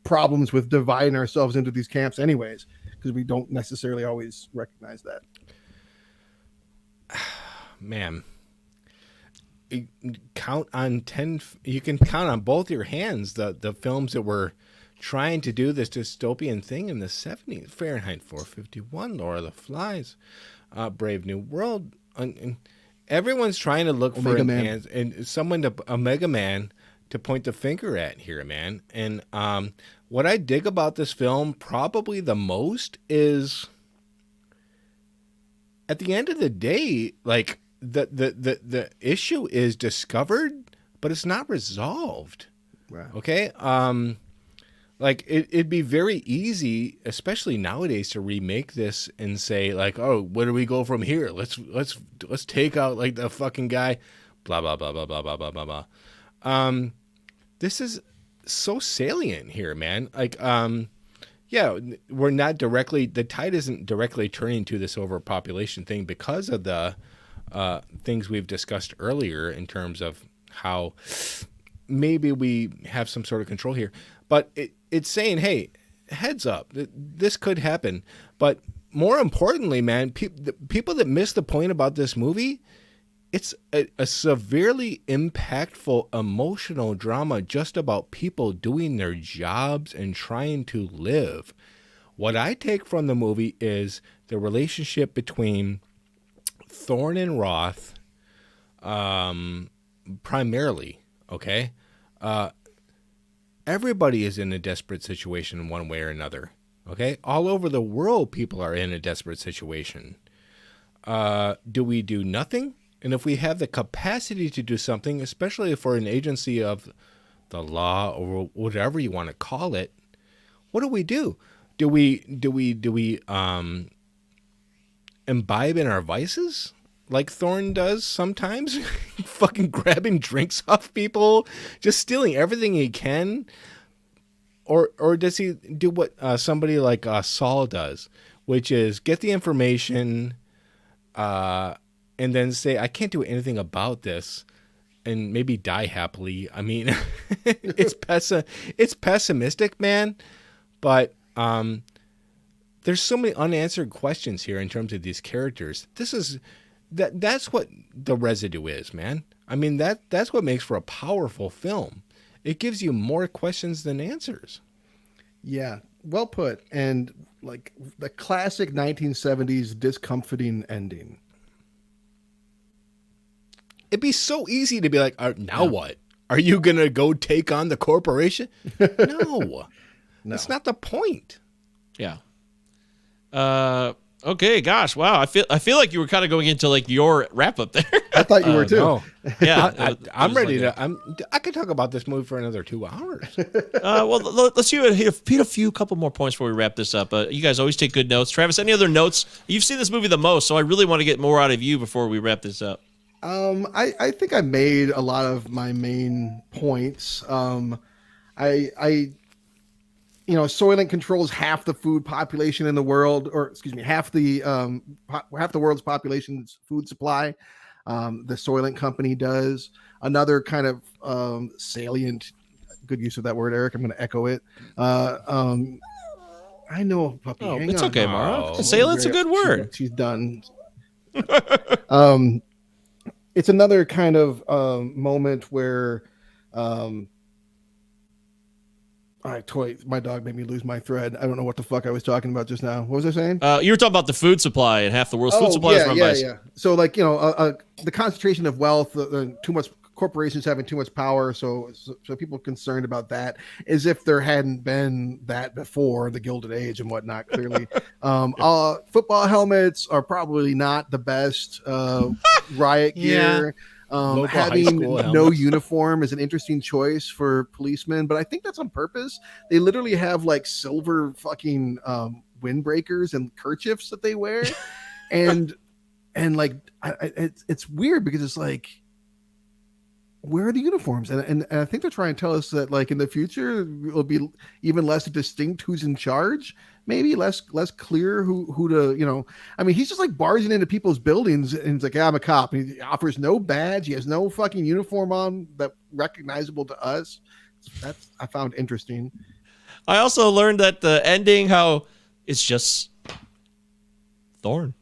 problems with dividing ourselves into these camps, anyways, because we don't necessarily always recognize that. Man, you can count on both your hands the films that were trying to do this dystopian thing in the 70s. Fahrenheit 451, Lord of the Flies, Brave New World. And everyone's trying to look for a Mega Man to point the finger at here, man. And what I dig about this film probably the most is, at the end of the day, like the issue is discovered, but it's not resolved. Right. Okay. Like it'd be very easy, especially nowadays, to remake this and say like, oh, where do we go from here? Let's take out like the fucking guy, blah blah blah blah blah blah blah blah blah. This is so salient here, man. Like, yeah, the tide isn't directly turning to this overpopulation thing because of the things we've discussed earlier in terms of how maybe we have some sort of control here. But it's saying, hey, heads up, this could happen. But more importantly, man, the people that miss the point about this movie, it's a severely impactful emotional drama just about people doing their jobs and trying to live. What I take from the movie is the relationship between Thorne and Roth, primarily, okay? Everybody is in a desperate situation in one way or another, okay? All over the world, people are in a desperate situation. Do we do nothing? And if we have the capacity to do something, especially for an agency of the law or whatever you want to call it, what do we do? Do we imbibe in our vices like Thorne does sometimes? Fucking grabbing drinks off people, just stealing everything he can? Or does he do what somebody like Saul does, which is get the information and then say, I can't do anything about this, and maybe die happily? I mean, it's pessimistic, man, but there's so many unanswered questions here in terms of these characters. That's what the residue is, man. I mean, that's what makes for a powerful film. It gives you more questions than answers. Yeah, well put. And like the classic 1970s discomforting ending. it'd be so easy to be like, now what? Are you going to go take on the corporation? No. That's not the point. Yeah. Okay, gosh, wow. I feel like you were kind of going into like your wrap up there. I thought you were too. No. Yeah, I'm ready to. I could talk about this movie for another 2 hours. Well, let's hit a few couple more points before we wrap this up. You guys always take good notes. Travis, any other notes? You've seen this movie the most, so I really want to get more out of you before we wrap this up. I think I made a lot of my main points. Soylent controls half the food population in the world, or excuse me, half the world's population's food supply. The Soylent company does. Another kind of salient, good use of that word, Eric. I'm going to echo it. I know, puppy. Oh, hang it's on. okay, Mara. Salent's a good word. She's done. It's another kind of moment where my dog made me lose my thread. I don't know what the fuck I was talking about just now. What was I saying? You were talking about the food supply and half the world's food supply is run by. Yeah. So the concentration of wealth, too much corporations having too much power. So people concerned about that, as if there hadn't been that before the Gilded Age and whatnot. Clearly, football helmets are probably not the best riot gear. Having no uniform is an interesting choice for policemen, but I think that's on purpose. They literally have like silver fucking windbreakers and kerchiefs that they wear, and it's weird because it's like, where are the uniforms? And I think they're trying to tell us that like in the future it'll be even less distinct who's in charge, maybe less clear who to, I mean, he's just like barging into people's buildings and he's like, I'm a cop. And he offers no badge. He has no fucking uniform on that recognizable to us. That's, I found interesting. I also learned that the ending, how it's just Thorne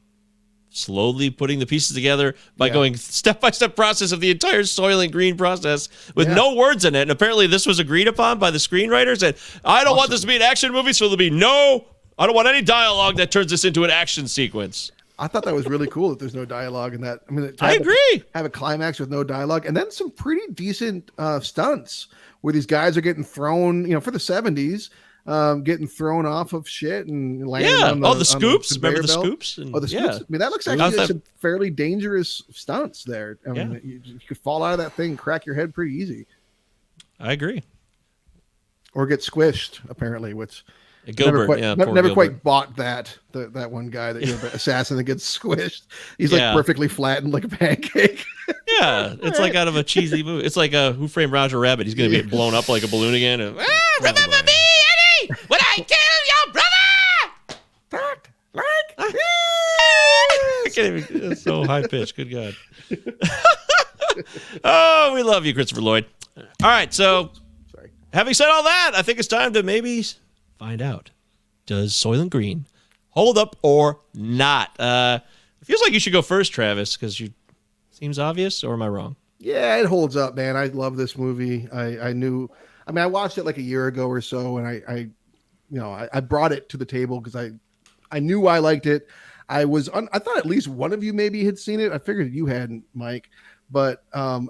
slowly putting the pieces together by going step-by-step process of the entire Soylent Green process with no words in it. And apparently this was agreed upon by the screenwriters. And I don't want this to be an action movie, so there'll be I don't want any dialogue that turns this into an action sequence. I thought that was really cool that there's no dialogue in that. I mean, I agree. Have a climax with no dialogue, and then some pretty decent stunts where these guys are getting thrown, for the 70s, getting thrown off of shit and landing on the scoops. Remember the belt. scoops? The scoops. I mean, that looks actually like some fairly dangerous stunts there. I mean, you could fall out of that thing and crack your head pretty easy. I agree. Or get squished, apparently, which Gilbert, never quite bought that. That one guy, the assassin that gets squished. He's like perfectly flattened like a pancake. Yeah, it's like out of a cheesy movie. It's like Who Framed Roger Rabbit. He's going to get blown up like a balloon again. And, remember me, Eddie, when I kill your brother? Talk like this. I can't even. It's so high pitched. Good God. Oh, we love you, Christopher Lloyd. All right, so having said all that, I think it's time to maybe find out, does Soylent Green hold up or not? It feels like you should go first, Travis, because seems obvious, or am I wrong? Yeah, it holds up, man. I love this movie. I watched it like a year ago or so, and I brought it to the table because I knew I liked it. I thought at least one of you maybe had seen it. I figured you hadn't, Mike. But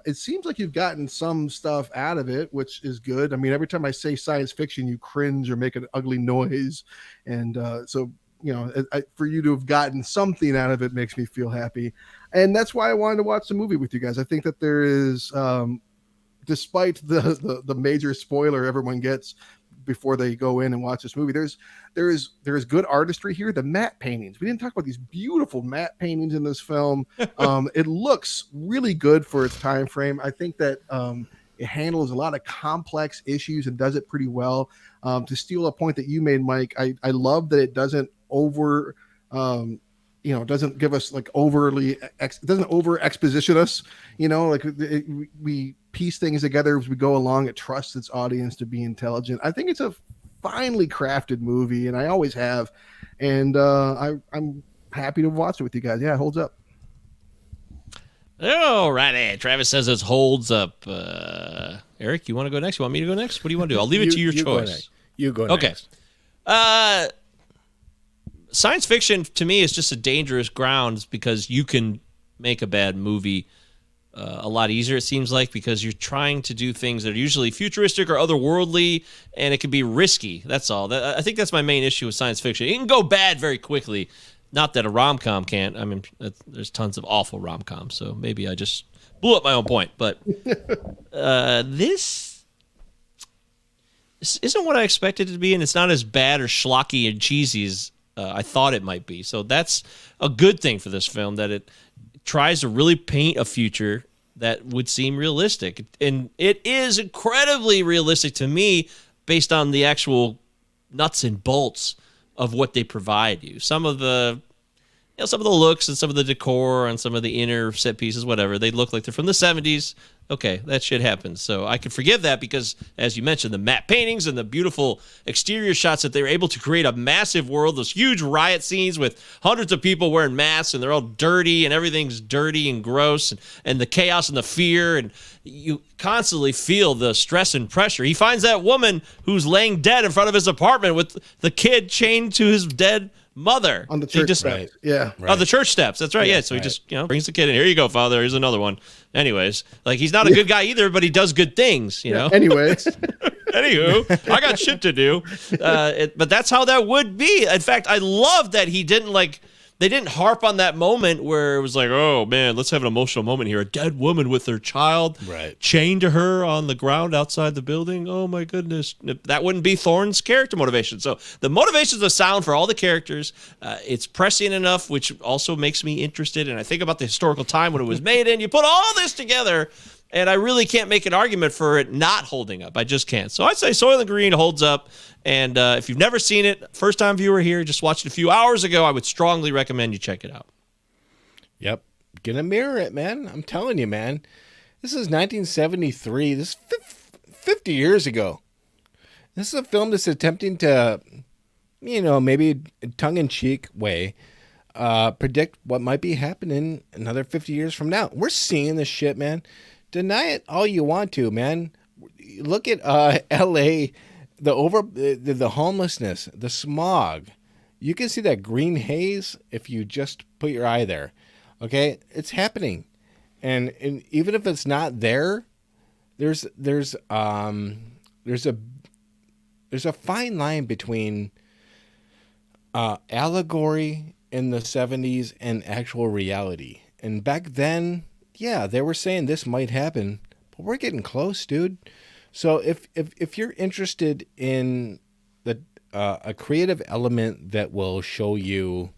it seems like you've gotten some stuff out of it, which is good. I mean, every time I say science fiction, you cringe or make an ugly noise. And so, for you to have gotten something out of it makes me feel happy. And that's why I wanted to watch the movie with you guys. I think that there is, despite the major spoiler everyone gets before they go in and watch this movie, there is good artistry here. The matte paintings, we didn't talk about these beautiful matte paintings in this film. It looks really good for its time frame. I think that it handles a lot of complex issues and does it pretty well. To steal a point that you made, Mike, I love that it doesn't doesn't give us like it doesn't over exposition us, we piece things together as we go along. It trusts its audience to be intelligent. I think it's a finely crafted movie, and I always have, and I'm happy to watch it with you guys. Yeah, it holds up. All righty. Travis says it holds up. Eric, you want to go next? You want me to go next? What do you want to do? I'll leave it to your choice. You go next. Okay. Science fiction to me is just a dangerous ground because you can make a bad movie a lot easier, it seems like, because you're trying to do things that are usually futuristic or otherworldly, and it can be risky. That's all. I think that's my main issue with science fiction. It can go bad very quickly. Not that a rom-com can't. I mean, there's tons of awful rom-coms, so maybe I just blew up my own point. But this isn't what I expected it to be, and it's not as bad or schlocky and cheesy as I thought it might be. So that's a good thing for this film, that it tries to really paint a future that would seem realistic. And it is incredibly realistic to me based on the actual nuts and bolts of what they provide you. Some of the looks and some of the decor and some of the inner set pieces, whatever, they look like they're from the 70s. Okay, that shit happens. So I can forgive that because, as you mentioned, the matte paintings and the beautiful exterior shots that they were able to create a massive world, those huge riot scenes with hundreds of people wearing masks and they're all dirty and everything's dirty and gross, and the chaos and the fear, and you constantly feel the stress and pressure. He finds that woman who's laying dead in front of his apartment with the kid chained to his dead mother on the church steps. Yeah. Right. On the church steps. That's right. Yeah. So he just, brings the kid in. Here you go, Father. Here's another one. Anyways, like, he's not a good guy either, but he does good things, you know? Anyways. Anywho, I got shit to do. But that's how that would be. In fact, I love that he didn't they didn't harp on that moment where it was like, oh man, let's have an emotional moment here. A dead woman with her child chained to her on the ground outside the building. Oh my goodness. That wouldn't be Thorne's character motivation. So the motivations are sound for all the characters. It's prescient enough, which also makes me interested. And I think about the historical time when it was made in. You put all this together, and I really can't make an argument for it not holding up. I just can't. So I'd say Soylent Green holds up. And if you've never seen it, first-time viewer here, just watched it a few hours ago, I would strongly recommend you check it out. Yep. Gonna mirror it, man. I'm telling you, man. This is 1973. This is 50 years ago. This is a film that's attempting to, maybe tongue-in-cheek way, predict what might be happening another 50 years from now. We're seeing this shit, man. Deny it all you want to, man. Look at L.A., the homelessness, the smog. You can see that green haze if you just put your eye there. Okay, it's happening, and even if it's not there, there's a fine line between allegory in the 70s and actual reality. And back then, yeah, they were saying this might happen, but we're getting close, dude. So if you're interested in a creative element that will show you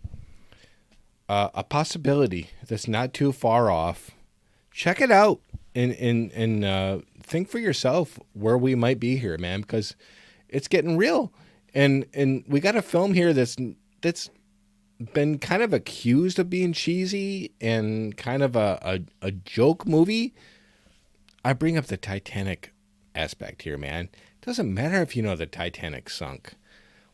a possibility that's not too far off, check it out and think for yourself where we might be here, man, because it's getting real. And we got a film here that's been kind of accused of being cheesy and kind of a joke movie. I bring up the Titanic aspect here, man. It doesn't matter if you know the Titanic sunk.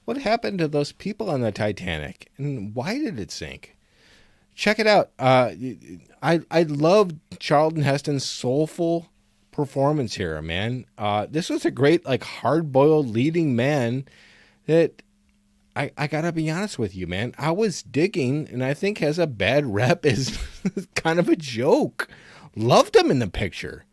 What happened to those people on the Titanic, and why did it sink? Check it out. I love Charlton Heston's soulful performance here, man. This was a great, hard-boiled leading man that I gotta be honest with you, man. I was digging, and I think has a bad rep as kind of a joke. Loved him in the picture.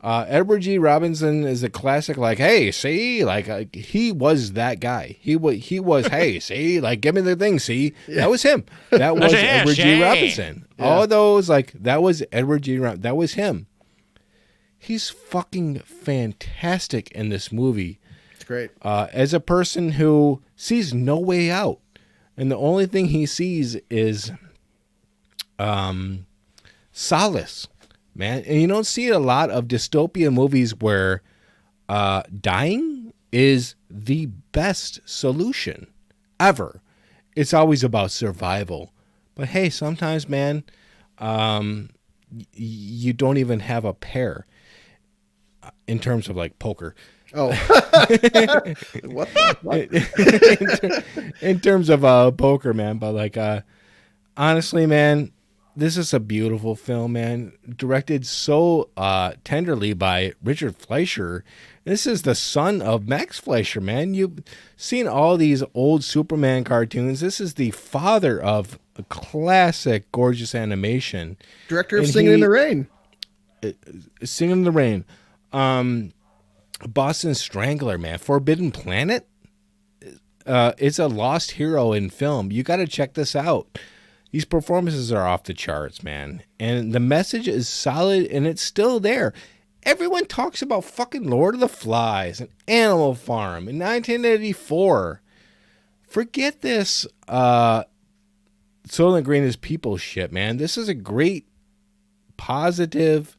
Edward G. Robinson is a classic, hey, see, he was that guy. He was, hey, see, give me the thing, see? Yeah. That was him. That was Edward G. Robinson. Yeah. All those, that was Edward G. Robinson. That was him. He's fucking fantastic in this movie. It's great. As a person who sees no way out, and the only thing he sees is solace. Man, and you don't see a lot of dystopia movies where dying is the best solution ever. It's always about survival. But hey, sometimes, man, you don't even have a pair in terms of poker. Oh, what? In terms of poker, man. But honestly, man, this is a beautiful film, man. Directed so tenderly by Richard Fleischer. This is the son of Max Fleischer, man. You've seen all these old Superman cartoons. This is the father of a classic, gorgeous animation. Director of Singing in the Rain. Singing in the Rain. Boston Strangler, man. Forbidden Planet. It's a lost hero in film. You got to check this out. These performances are off the charts, man. And the message is solid, and it's still there. Everyone talks about fucking Lord of the Flies and Animal Farm in 1984. Forget this Soylent Green is people shit, man. This is a great, positive,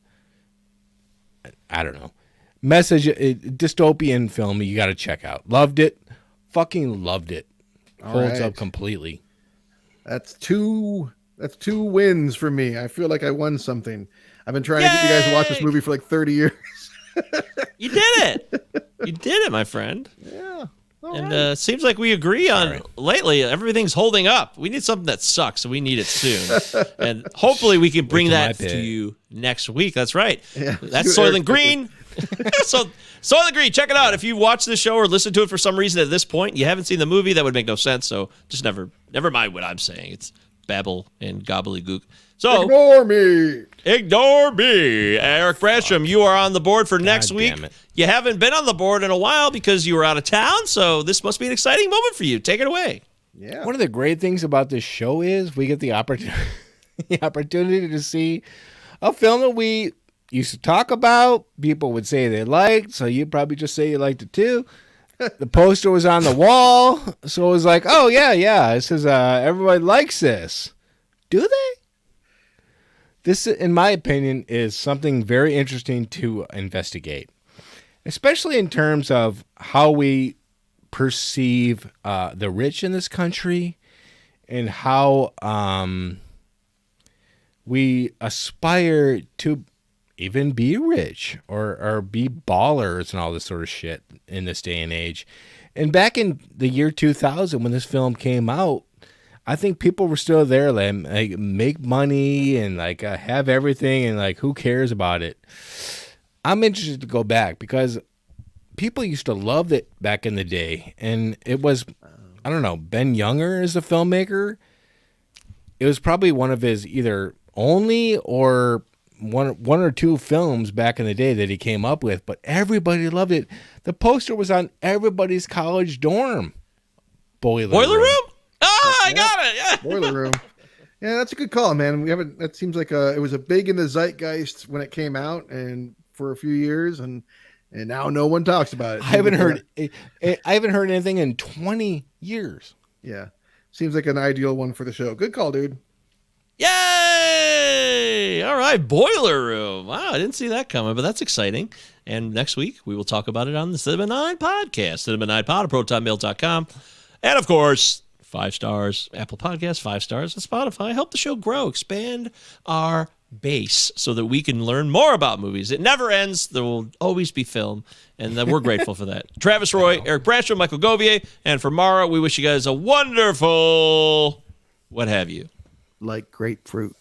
I don't know, message, dystopian film you got to check out. Loved it. Fucking loved it. Holds up completely. That's two wins for me. I feel like I won something. I've been trying to get you guys to watch this movie for like 30 years. You did it. You did it, my friend. Yeah. And it seems like we agree on lately. Everything's holding up. We need something that sucks, so we need it soon. And hopefully we can bring that to you next week. That's right. Yeah, that's Soylent Green. So Soylent Green, check it out. If you watch this show or listen to it for some reason at this point, you haven't seen the movie, that would make no sense. So just never mind what I'm saying. It's babble and gobbledygook. So Ignore me. Eric Brasham, you are on the board for next week. You haven't been on the board in a while because you were out of town, so this must be an exciting moment for you. Take it away. Yeah. One of the great things about this show is we get the opportunity to see a film that we used to talk about. People would say they liked, so you'd probably just say you liked it too. The poster was on the wall, so it was like, oh, yeah. This is, everybody likes this. Do they? This, in my opinion, is something very interesting to investigate, especially in terms of how we perceive the rich in this country and how we aspire to even be rich or be ballers and all this sort of shit in this day and age. And back in the year 2000, when this film came out, I think people were still there, like make money and like have everything and like who cares about it. I'm interested to go back because people used to love it back in the day, and it was, I don't know, Ben Younger is the filmmaker. It was probably one of his either only or one or two films back in the day that he came up with, but everybody loved it. The poster was on everybody's college dorm. Boiler Room? Oh, I got it. Yeah. Boiler Room. Yeah, that's a good call, man. That seems like it was a big in the zeitgeist when it came out, and for a few years, and now no one talks about it. I haven't heard anything in 20 years. Yeah, seems like an ideal one for the show. Good call, dude. Yay! All right, Boiler Room. Wow, I didn't see that coming, but that's exciting. And next week we will talk about it on the Cinema 9 podcast, Cinema 9 pod at protonmail.com, and of course, 5 stars, Apple Podcasts, 5 stars on Spotify. Help the show grow, expand our base so that we can learn more about movies. It never ends. There will always be film, and we're grateful for that. Travis Roy, Eric Brasham, Michael Govier, and for Mara, we wish you guys a wonderful, what have you? Like grapefruit.